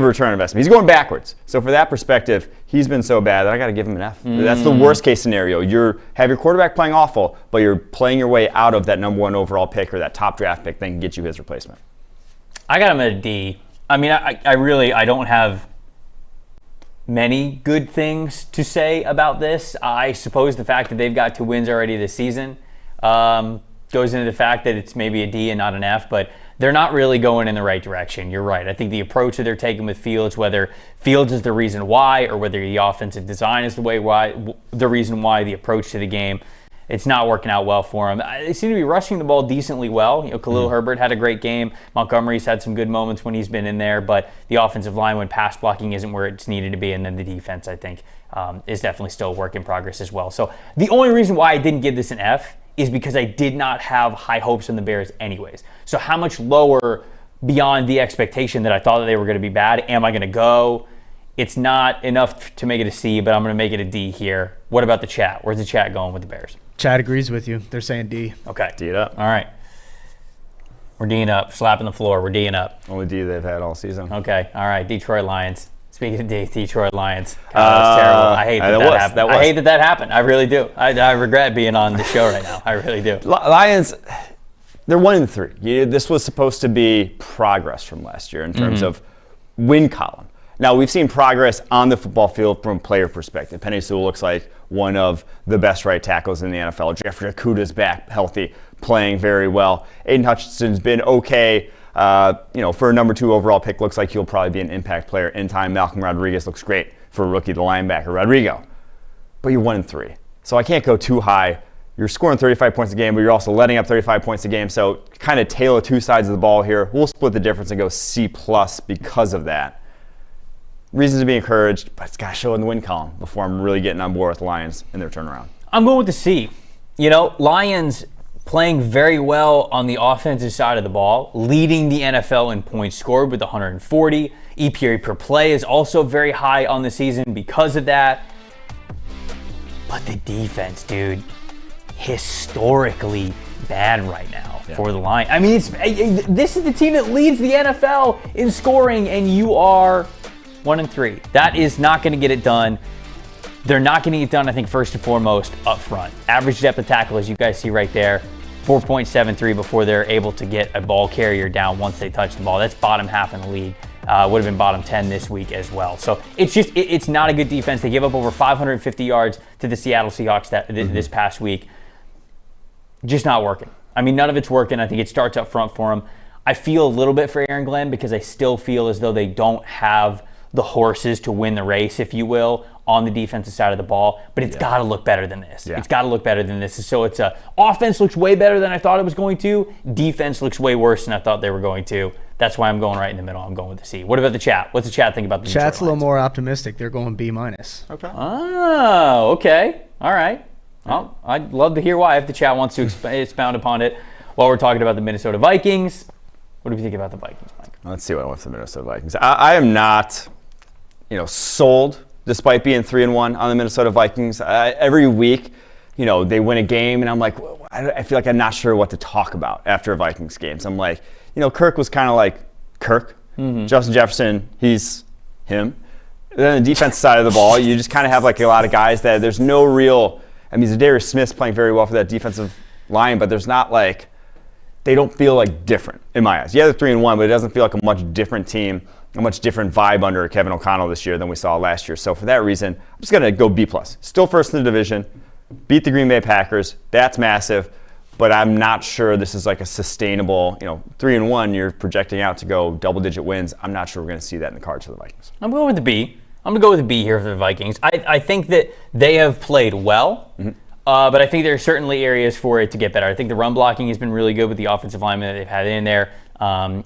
return on investment. He's going backwards. So for that perspective, he's been so bad that I got to give him an F. That's the worst case scenario. You have your quarterback playing awful, but you're playing your way out of that number 1 overall pick or that top draft pick, then get you his replacement. I got him at a D. I mean, I don't have many good things to say about this. I suppose the fact that they've got 2 wins already this season goes into the fact that it's maybe a D and not an F, but they're not really going in the right direction. You're right. I think the approach that they're taking with Fields, whether Fields is the reason why or whether the offensive design is the reason why, the approach to the game, it's not working out well for them. They seem to be rushing the ball decently well. Khalil Herbert had a great game. Montgomery's had some good moments when he's been in there, but the offensive line when pass blocking isn't where it's needed to be, and then the defense, I think, is definitely still a work in progress as well. So the only reason why I didn't give this an F is because I did not have high hopes in the Bears anyways. So how much lower beyond the expectation that I thought that they were going to be bad am I going to go? It's not enough to make it a C, but I'm going to make it a D here. What about the chat? Where's the chat going with the Bears? Chat agrees with you. They're saying D. Okay. D it up. All right. We're D'ing up. Slapping the floor. We're D'ing up. Only D they've had all season. Okay. All right. Detroit Lions. Speaking of Detroit Lions, that's terrible. I hate that happened. I hate that happened. I really do. I regret being on the show right now. I really do. Lions, they're 1-3. This was supposed to be progress from last year in terms of win column. Now, we've seen progress on the football field from a player perspective. Penei Sewell looks like one of the best right tackles in the NFL. Jeffrey Okuda's back healthy, playing very well. Aiden Hutchinson's been okay. For a number 2 overall pick, looks like he'll probably be an impact player in time. Malcolm Rodriguez looks great for a rookie, the linebacker, Rodrigo. But you're 1-3. So I can't go too high. You're scoring 35 points a game, but you're also letting up 35 points a game. So kind of tail of 2 sides of the ball here. We'll split the difference and go C+ because of that. Reasons to be encouraged, but it's got to show in the win column before I'm really getting on board with the Lions in their turnaround. I'm going with the C. Lions playing very well on the offensive side of the ball, leading the NFL in points scored with 140. EPA per play is also very high on the season because of that. But the defense, dude, historically bad right now for the Lions. I mean, this is the team that leads the NFL in scoring, and you are 1-3. That is not going to get it done. They're not going to get done, I think, first and foremost, up front. Average depth of tackle, as you guys see right there, 4.73 before they're able to get a ball carrier down once they touch the ball. That's bottom half in the league. Would have been bottom 10 this week as well. So it's not a good defense. They gave up over 550 yards to the Seattle Seahawks this past week. Just not working. I mean, none of it's working. I think it starts up front for them. I feel a little bit for Aaron Glenn because I still feel as though they don't have the horses to win the race, if you will, on the defensive side of the ball, but it's got to look better than this. Yeah. It's got to look better than this. So it's offense looks way better than I thought it was going to. Defense looks way worse than I thought they were going to. That's why I'm going right in the middle. I'm going with the C. What about the chat? What's the chat think about the Chat's a little Lions? more optimistic. They're going B-. Okay. Oh, okay. All right. Well, I'd love to hear why if the chat wants to expound upon it while we're talking about the Minnesota Vikings. What do we think about the Vikings, Mike? Let's see what I want for the Minnesota Vikings. I am not, sold despite being 3-1 on the Minnesota Vikings. Every week, they win a game, and I'm like, I feel like I'm not sure what to talk about after a Vikings game. So I'm like, Kirk was kind of like Kirk. Mm-hmm. Justin Jefferson, he's him. Then the defense side of the ball, you just kind of have like a lot of guys that there's no real. I mean, Zadarius Smith's playing very well for that defensive line, but there's not like. They don't feel like different in my eyes. Yeah, they're 3-1, but it doesn't feel like a much different team, a much different vibe under Kevin O'Connell this year than we saw last year. So for that reason, I'm just going to go B+. Still first in the division, beat the Green Bay Packers. That's massive, but I'm not sure this is like a sustainable, 3-1, you're projecting out to go double-digit wins. I'm not sure we're going to see that in the cards for the Vikings. I'm going with the B. I'm going to go with the B here for the Vikings. I think that they have played well. Mm-hmm. But I think there are certainly areas for it to get better. I think the run blocking has been really good with the offensive linemen that they've had in there.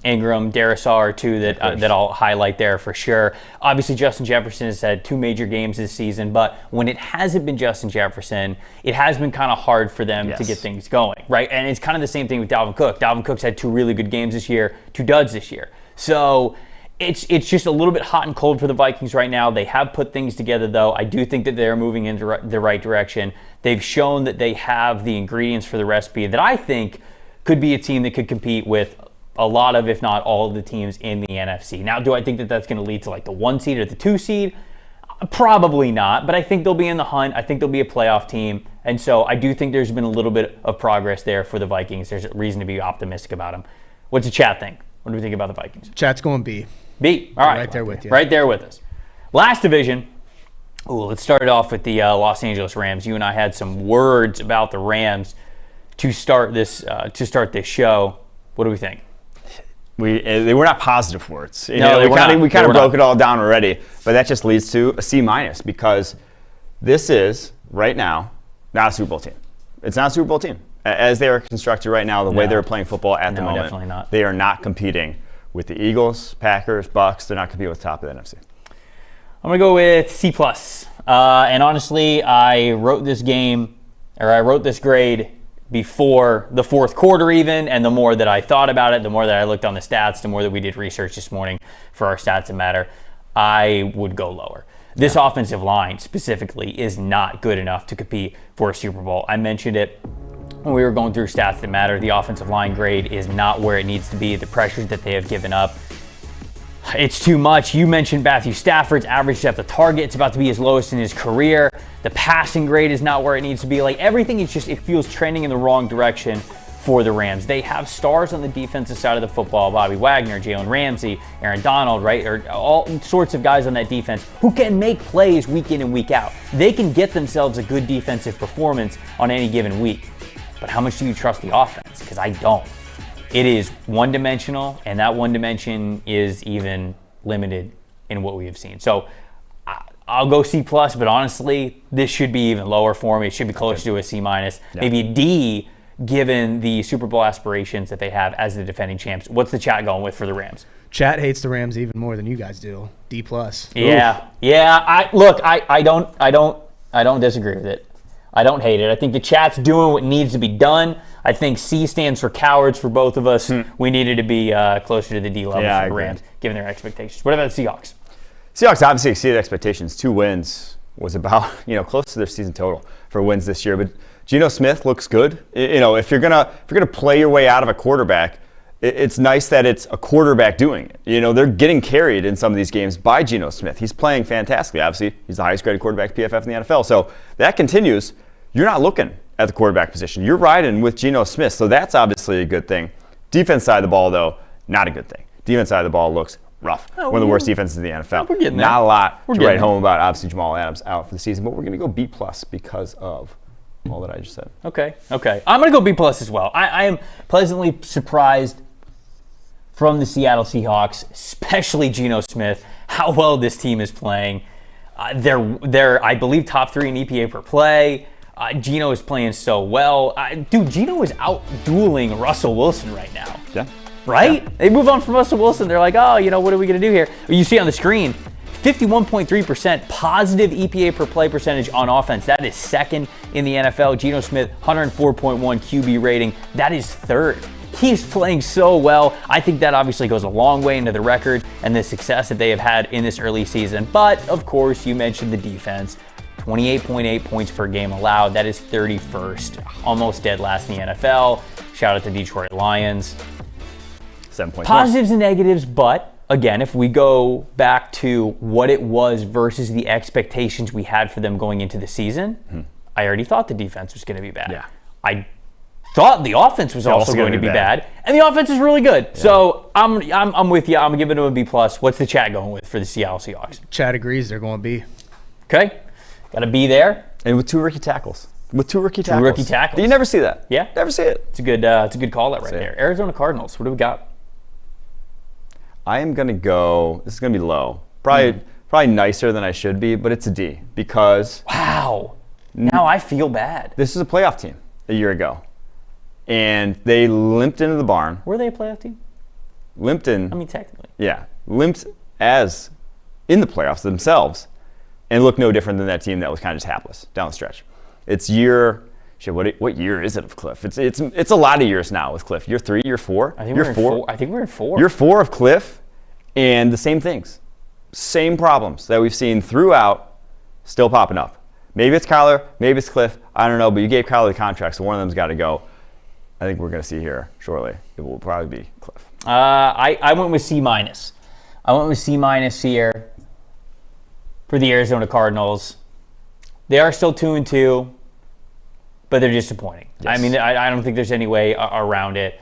Ingram, Darisaw are two that I'll highlight there for sure. Obviously, Justin Jefferson has had 2 major games this season, but when it hasn't been Justin Jefferson, it has been kind of hard for them to get things going, right? And it's kind of the same thing with Dalvin Cook. Dalvin Cook's had 2 really good games this year, 2 duds this year. So it's just a little bit hot and cold for the Vikings right now. They have put things together, though. I do think that they're moving in the right direction. They've shown that they have the ingredients for the recipe that I think could be a team that could compete with a lot of, if not all of the teams in the NFC. Now, do I think that that's going to lead to like the 1 seed or the 2 seed? Probably not, but I think they'll be in the hunt. I think they'll be a playoff team. And so I do think there's been a little bit of progress there for the Vikings. There's a reason to be optimistic about them. What's the chat think? What do we think about the Vikings? Chat's going B. B. All right. Right there with you. Right there with us. Last division. Ooh, let's start it off with the Los Angeles Rams. You and I had some words about the Rams to start this show. What do we think? They were not positive words. We kind of broke it all down already, but that just leads to a C- because this is right now not a Super Bowl team. It's not a Super Bowl team as they are constructed right now. The way they're playing football at the moment, definitely not. They are not competing with the Eagles, Packers, Bucks. They're not competing with the top of the NFC. I'm gonna go with C+. And honestly, I wrote this grade before the fourth quarter even, and the more that I thought about it, the more that I looked on the stats, the more that we did research this morning for our Stats That Matter, I would go lower. This offensive line specifically is not good enough to compete for a Super Bowl. I mentioned it when we were going through Stats That Matter. The offensive line grade is not where it needs to be. The pressures that they have given up, it's too much. You mentioned Matthew Stafford's average depth of target. It's about to be his lowest in his career. The passing grade is not where it needs to be. Like everything, it feels trending in the wrong direction for the Rams. They have stars on the defensive side of the football. Bobby Wagner, Jalen Ramsey, Aaron Donald, right? Or all sorts of guys on that defense who can make plays week in and week out. They can get themselves a good defensive performance on any given week. But how much do you trust the offense? Because I don't. It is one-dimensional, and that one dimension is even limited in what we have seen. So I'll go C+, but honestly, this should be even lower for me. It should be closer to a C-, maybe a D, given the Super Bowl aspirations that they have as the defending champs. What's the chat going with for the Rams? Chat hates the Rams even more than you guys do. D+. Yeah. I don't disagree with it. I don't hate it. I think the chat's doing what needs to be done. I think C stands for cowards for both of us. We needed to be closer to the D level for the Rams, given their expectations. What about the Seahawks? Seahawks obviously exceeded expectations. 2 wins was about close to their season total for wins this year. But Geno Smith looks good. If you're gonna play your way out of a quarterback, it's nice that it's a quarterback doing it. They're getting carried in some of these games by Geno Smith. He's playing fantastically. Obviously, he's the highest graded quarterback PFF in the NFL. So that continues. You're not looking at the quarterback position. You're riding with Geno Smith, so that's obviously a good thing. Defense side of the ball, though, not a good thing. Defense side of the ball looks rough. One of the worst defenses in the NFL. We're getting there. Not a lot to write home about. Obviously, Jamal Adams out for the season, but we're going to go B+ because of all that I just said. Okay. I'm going to go B+ as well. I am pleasantly surprised from the Seattle Seahawks, especially Geno Smith, how well this team is playing. They're I believe top 3 in EPA per play. Geno is playing so well. Dude, Geno is out dueling Russell Wilson right now. Yeah. Right? Yeah. They move on from Russell Wilson. They're like, oh, what are we going to do here? You see on the screen, 51.3% positive EPA per play percentage on offense. That is second in the NFL. Geno Smith, 104.1 QB rating. That is third. He's playing so well. I think that obviously goes a long way into the record and the success that they have had in this early season. But, of course, you mentioned the defense. 28.8 points per game allowed. That is 31st. Almost dead last in the NFL. Shout out to Detroit Lions. 7 points. Positives and negatives, but again, if we go back to what it was versus the expectations we had for them going into the season, I already thought the defense was going to be bad. Yeah. I thought the offense was also going to be bad, and the offense is really good. Yeah. So I'm with you. I'm giving them a B+. What's the chat going with for the Seattle Seahawks? Chad agrees. They're going B. Okay. Got to be there. And with 2 rookie tackles. Two rookie tackles. You never see that. Yeah. Never see it. It's a good call out right there. Arizona Cardinals. What do we got? I am going to go, this is going to be low. Probably nicer than I should be, but it's a D because. Wow. Now I feel bad. This is a playoff team a year ago. And they limped into the barn. Were they a playoff team? Limped in. I mean, technically. Yeah. Limped as in the playoffs themselves and looked no different than that team that was kind of just hapless down the stretch. It's year. Shit, what year is it of Cliff? It's a lot of years now with Cliff. Year 3, year 4. I think we're in 4. I think we're in 4. Year 4 of Cliff, and the same things, same problems that we've seen throughout, still popping up. Maybe it's Kyler, maybe it's Cliff. I don't know, but you gave Kyler the contract, so one of them's got to go. I think we're going to see here shortly. It will probably be Cliff. I went with C-. I went with C- here for the Arizona Cardinals. They are still 2-2. But they're disappointing. Yes. I mean, I don't think there's any way around it.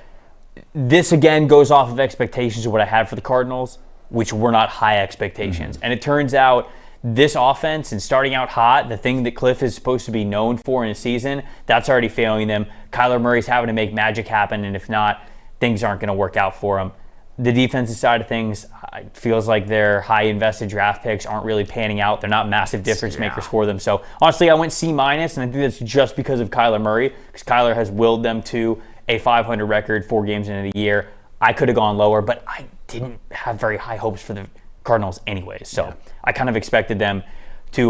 This, again, goes off of expectations of what I had for the Cardinals, which were not high expectations. And it turns out this offense and starting out hot, the thing that Cliff is supposed to be known for in a season, that's already failing them. Kyler Murray's having to make magic happen, and if not, things aren't going to work out for him. The defensive side of things, it feels like their high-invested draft picks aren't really panning out. They're not massive difference makers for them. So, honestly, I went C-, and I think that's just because of Kyler Murray, because Kyler has willed them to a 500 record 4 games into the year. I could have gone lower, but I didn't have very high hopes for the Cardinals anyways. So, I kind of expected them to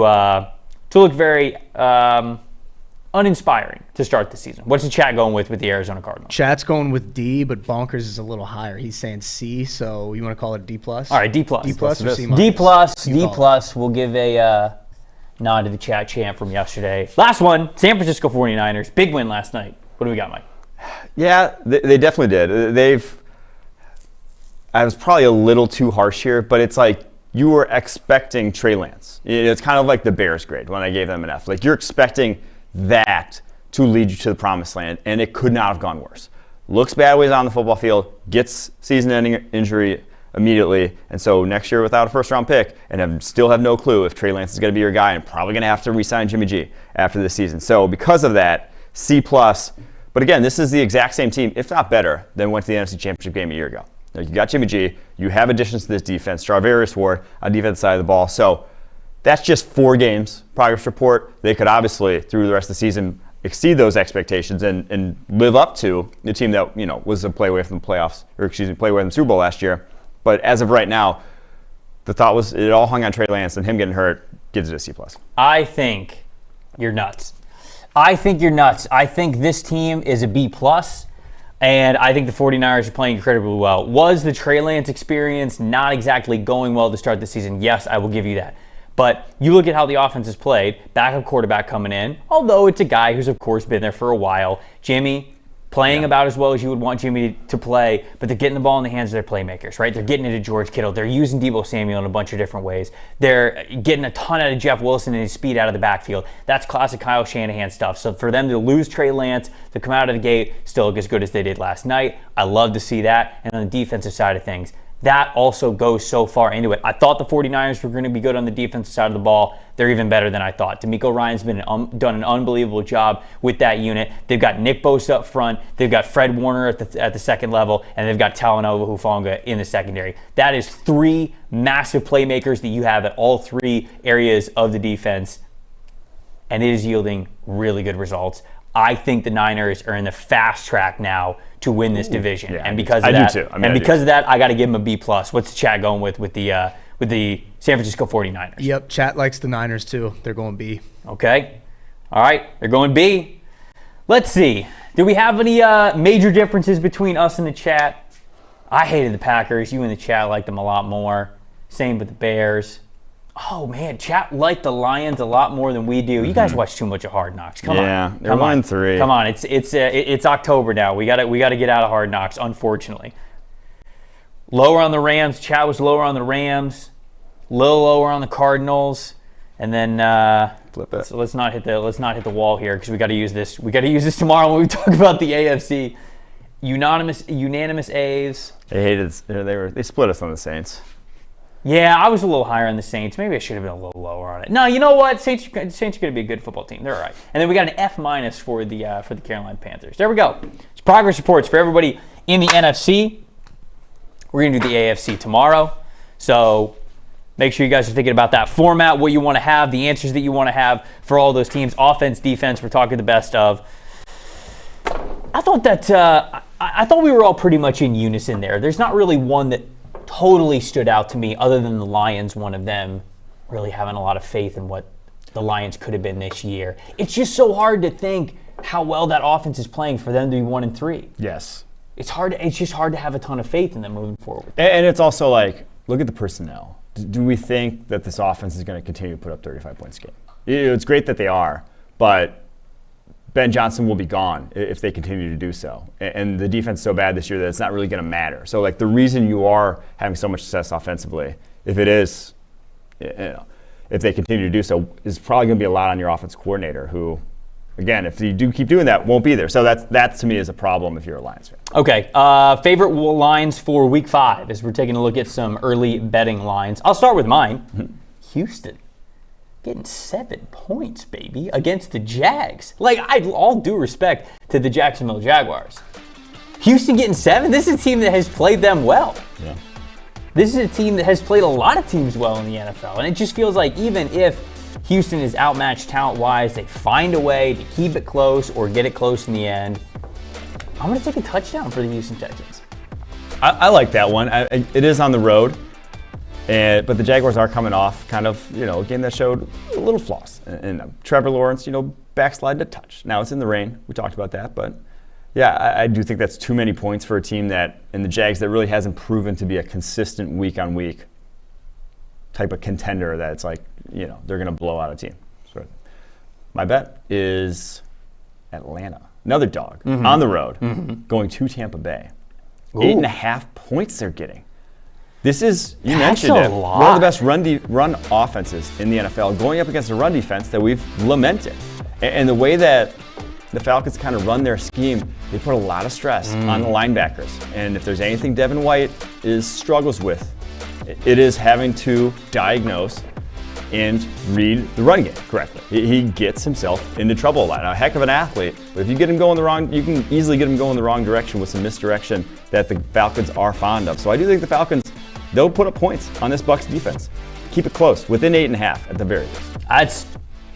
look very uninspiring to start the season. What's the chat going with the Arizona Cardinals? Chat's going with D, but Bonkers is a little higher. He's saying C, so you want to call it a D+? All right, D+. D+ or C-? D+. We'll give a nod to the chat champ from yesterday. Last one, San Francisco 49ers. Big win last night. What do we got, Mike? Yeah, they definitely did. I was probably a little too harsh here, but it's like you were expecting Trey Lance. It's kind of like the Bears grade when I gave them an F. Like you're expecting that to lead you to the promised land, and it could not have gone worse. Looks bad when he's on the football field, gets season-ending injury immediately, and so next year without a first-round pick, and still have no clue if Trey Lance is going to be your guy, and probably going to have to re-sign Jimmy G after this season. So because of that, C+. But again, this is the exact same team, if not better, than went to the NFC Championship game a year ago. Now, you got Jimmy G, you have additions to this defense, Strawberry Ward on the defensive side of the ball, so that's just 4 games progress report. They could obviously, through the rest of the season, exceed those expectations and live up to the team that was a play away from the playoffs, play away from the Super Bowl last year. But as of right now, the thought was it all hung on Trey Lance, and him getting hurt gives it a C+. I think you're nuts. I think this team is a B+, and I think the 49ers are playing incredibly well. Was the Trey Lance experience not exactly going well to start the season? Yes, I will give you that. But you look at how the offense is played, backup quarterback coming in, although it's a guy who's, of course, been there for a while. Jimmy playing about as well as you would want Jimmy to play, but they're getting the ball in the hands of their playmakers, right? They're getting it to George Kittle. They're using Deebo Samuel in a bunch of different ways. They're getting a ton out of Jeff Wilson and his speed out of the backfield. That's classic Kyle Shanahan stuff. So for them to lose Trey Lance, to come out of the gate, still look as good as they did last night, I love to see that. And on the defensive side of things, that also goes so far into it. I thought the 49ers were going to be good on the defensive side of the ball. They're even better than I thought. D'Amico Ryan's done an unbelievable job with that unit. They've got Nick Bosa up front. They've got Fred Warner at the second level, and they've got Talanoa Hufanga in the secondary. That is 3 massive playmakers that you have at all 3 areas of the defense, and it is yielding really good results. I think the Niners are in the fast track now to win this division, yeah, and because of I that, do too. because of that, I got to give them a B+. What's the chat going with the San Francisco 49ers? Yep, chat likes the Niners too. They're going B. Okay, all right, they're going B. Let's see. Do we have any major differences between us and the chat? I hated the Packers. You in the chat liked them a lot more. Same with the Bears. Oh man, chat liked the Lions a lot more than we do. You guys watch too much of Hard Knocks. Come on. Yeah, they're 1-3. Come on, it's October now. We got to get out of Hard Knocks. Unfortunately, lower on the Rams. Chat was lower on the Rams, little lower on the Cardinals, and then flip it. So let's not hit the wall here because we got to use this. We got to use this tomorrow when we talk about the AFC. Unanimous A's. They split us on the Saints. Yeah, I was a little higher on the Saints. Maybe I should have been a little lower on it. No, you know what? Saints are going to be a good football team. They're all right. And then we got an F- for the Carolina Panthers. There we go. It's progress reports for everybody in the NFC. We're going to do the AFC tomorrow. So make sure you guys are thinking about that format, what you want to have, the answers that you want to have for all those teams. Offense, defense, we're talking the best of. I thought we were all pretty much in unison there. There's not really one that totally stood out to me other than the Lions, one of them really having a lot of faith in what the Lions could have been this year. It's just so hard to think how well that offense is playing for them to be 1-3. Yes. It's just hard to have a ton of faith in them moving forward. And it's also like, look at the personnel. Do we think that this offense is going to continue to put up 35 points a game? It's great that they are, but Ben Johnson will be gone if they continue to do so. And the defense is so bad this year that it's not really going to matter. So, like, the reason you are having so much success offensively, if they continue to do so, is probably going to be a lot on your offense coordinator who, again, if you do keep doing that, won't be there. So that to me is a problem if you're a Lions fan. Okay, favorite lines for Week 5 as we're taking a look at some early betting lines. I'll start with mine. Houston. Getting 7 points, baby, against the Jags. Like, all due respect to the Jacksonville Jaguars. Houston getting 7? This is a team that has played them well. Yeah. This is a team that has played a lot of teams well in the NFL. And it just feels like even if Houston is outmatched talent-wise, they find a way to keep it close or get it close in the end. I'm going to take a touchdown for the Houston Texans. I like that one. It is on the road. But the Jaguars are coming off kind of, a game that showed a little flaws. And Trevor Lawrence, backslide to touch. Now it's in the rain. We talked about that. But, yeah, I do think that's too many points for a team in the Jags that really hasn't proven to be a consistent week-on-week type of contender that it's like, they're going to blow out a team. So my bet is Atlanta. Another dog on the road going to Tampa Bay. Ooh. 8.5 points they're getting. This is, you mentioned it, one of the best run offenses in the NFL, going up against a run defense that we've lamented. And the way that the Falcons kind of run their scheme, they put a lot of stress on the linebackers. And if there's anything Devin White struggles with, it is having to diagnose and read the run game correctly. He gets himself into trouble a lot. Now, a heck of an athlete, but if you get him going you can easily get him going the wrong direction with some misdirection that the Falcons are fond of. So I do think the Falcons, they'll put up points on this Bucs defense. Keep it close, within 8.5 at the very least.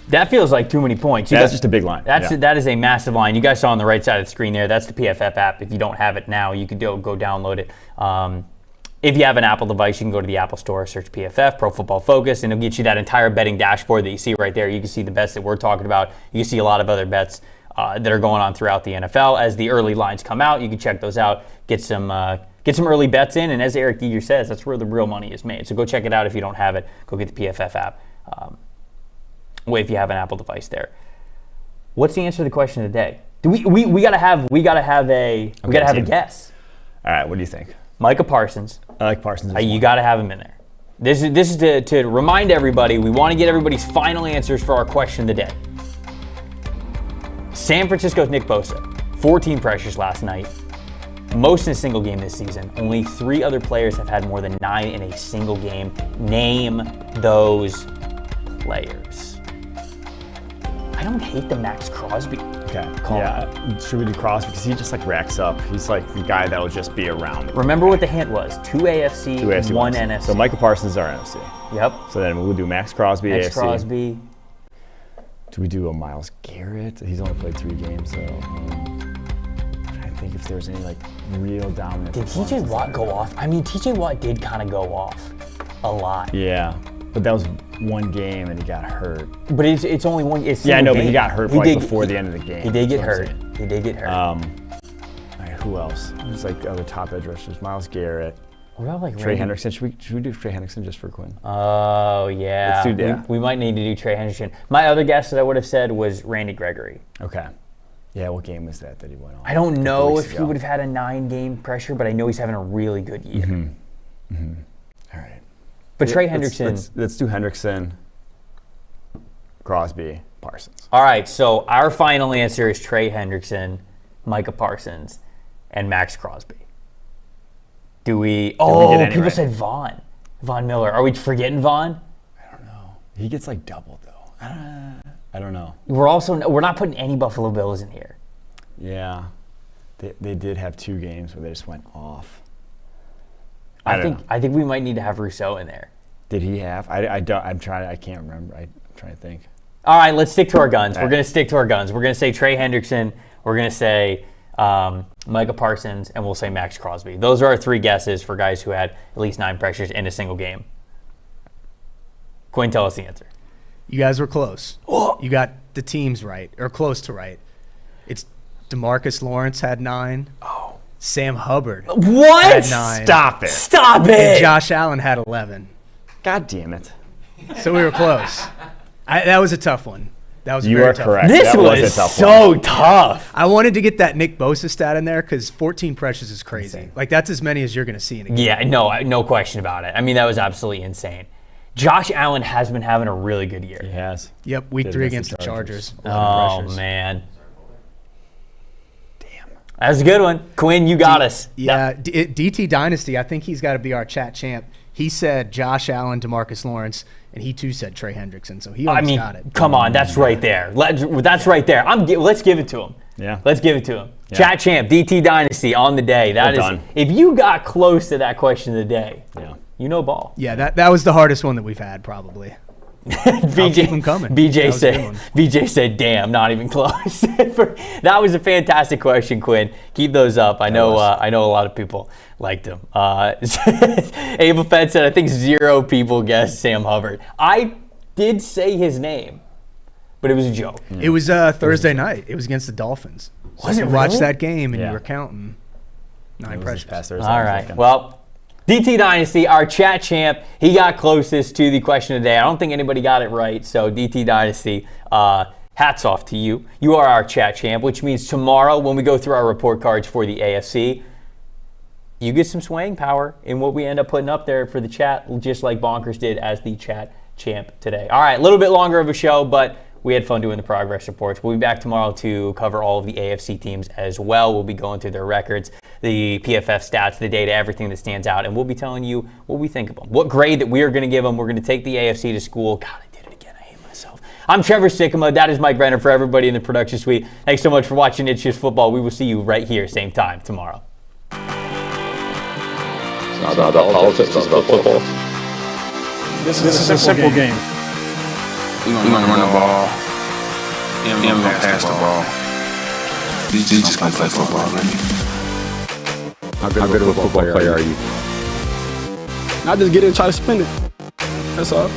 That feels like too many points. That's just a big line. That is a massive line. You guys saw on the right side of the screen there, that's the PFF app. If you don't have it now, you could go download it. If you have an Apple device, you can go to the Apple Store, search PFF, Pro Football Focus, and it'll get you that entire betting dashboard that you see right there. You can see the bets that we're talking about. You can see a lot of other bets that are going on throughout the NFL. As the early lines come out, you can check those out, get some early bets in, and as Eric Giger says, that's where the real money is made. So go check it out if you don't have it. Go get the PFF app if you have an Apple device there. What's the answer to the question of the day? We gotta have a guess. All right, what do you think? Micah Parsons. I like Parsons. You got to have him in there. This is to remind everybody, we want to get everybody's final answers for our question of the day. San Francisco's Nick Bosa, 14 pressures last night. most in a single game this season. Only 3 other players have had more than 9 in a single game. Name those players. I don't hate the Max Crosby. Okay. Call Yeah. Should we do Crosby? Because he just like racks up. He's like the guy that will just be around. Remember what the hint was. 2 AFC, 1 ones. NFC. So Micah Parsons is our NFC. Yep. So then we'll do Max Crosby, Max AFC. Crosby. Do we do a Myles Garrett? He's only played 3 games, so I'm trying to think if there's any like real dominant. Did TJ Watt go off? I mean, TJ Watt did kind of go off a lot. Yeah, but that was 1 game and he got hurt. But it's only one. It's Yeah, I know, game. but he got hurt before the end of the game. He did get That's what hurt. I'm saying. He did get hurt. All right, who else? There's like other top edge rushers. Myles Garrett. What about like Trey Randy? Hendrickson. Should we do Trey Hendrickson just for Quinn? Oh yeah. Let's do that. We might need to do Trey Hendrickson. My other guess that I would have said was Randy Gregory. Okay. Yeah, what game was that he went on? I don't know weeks if he ago. would have had a 9-game pressure, but I know he's having a really good year. All right. But Trey Let's- Hendrickson. Let's do Hendrickson, Crosby, Parsons. All right, so our final answer is Trey Hendrickson, Micah Parsons, and Max Crosby. Do we? Oh, get any people right? said Von Miller. Are we forgetting Von? I don't know. He gets like doubled though. I don't know. We're not putting any Buffalo Bills in here. Yeah, they did have 2 games where they just went off. I don't know. think we might need to have Rousseau in there. Did he have? I don't. I'm trying. I can't remember. I'm trying to think. All right, let's stick to our guns. All We're right. going to stick to our guns. We're going to say Trey Hendrickson. We're going to say Micah Parsons, and we'll say Max Crosby. Those are our 3 guesses for guys who had at least 9 pressures in a single game. Quinn, tell us the answer. You guys were close. You got the teams right, or close to right. It's DeMarcus Lawrence had 9. Oh. Sam Hubbard What? had 9. Stop it. Stop And it! Josh Allen had 11. God damn it. So we were close. That was a tough one. That was a You very are tough correct. one. This That was was a tough so one. tough. I wanted to get that Nick Bosa stat in there because 14 pressures is crazy. Insane. Like, that's as many as you're going to see in a game. Yeah, no question about it. I mean, that was absolutely insane. Josh Allen has been having a really good year. He has. Yep, week Did 3 against against the the Chargers. Oh, 11 pressures. man. Damn. That's a good one. Quinn, you got us. Yeah, DT Dynasty, I think he's got to be our chat champ. He said Josh Allen, DeMarcus Lawrence, and he too said Trey Hendrickson, so he I almost mean, got it. come on, that's right there. That's right there. Let's give it to him. Yeah. Let's give it to him. Yeah. Chat champ, DT Dynasty on the day. That Well is, done. if you got close to that question of the day, Yeah. you know ball. Yeah, that was the hardest one that we've had, probably. BJ, keep 'em coming. That BJ was a good said, one. BJ said, damn, not even close. That was a fantastic question, Quinn. Keep those up. I know a lot of people liked them. Abel Fed said, I think 0 people guessed Sam Hubbard. I did say his name, but it was a joke. It was Thursday night. It was against the Dolphins. So Was you it watched really? that game and Yeah. you were counting 9 It was this pressures. past Thursday, All I was right. looking. Well, DT Dynasty, our chat champ, he got closest to the question of the day. I don't think anybody got it right. So DT Dynasty, hats off to you. You are our chat champ, which means tomorrow when we go through our report cards for the AFC, you get some swaying power in what we end up putting up there for the chat, just like Bonkers did as the chat champ today. All right, a little bit longer of a show, but we had fun doing the progress reports. We'll be back tomorrow to cover all of the AFC teams as well. We'll be going through their records, the PFF stats, the data, everything that stands out, and we'll be telling you what we think of them, what grade that we are going to give them. We're going to take the AFC to school. God, I did it again. I hate myself. I'm Trevor Sikkema. That is Mike Renner for everybody in the production suite. Thanks so much for watching It's Just Football. We will see you right here, same time tomorrow. It's not about politics, it's about football. This is a simple game. We're gonna run the ball. And we're gonna pass the ball. These just gonna play football, really. How good of a football player are you? I just get it and try to spin it. That's all.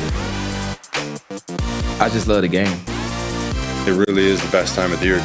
I just love the game. It really is the best time of the year.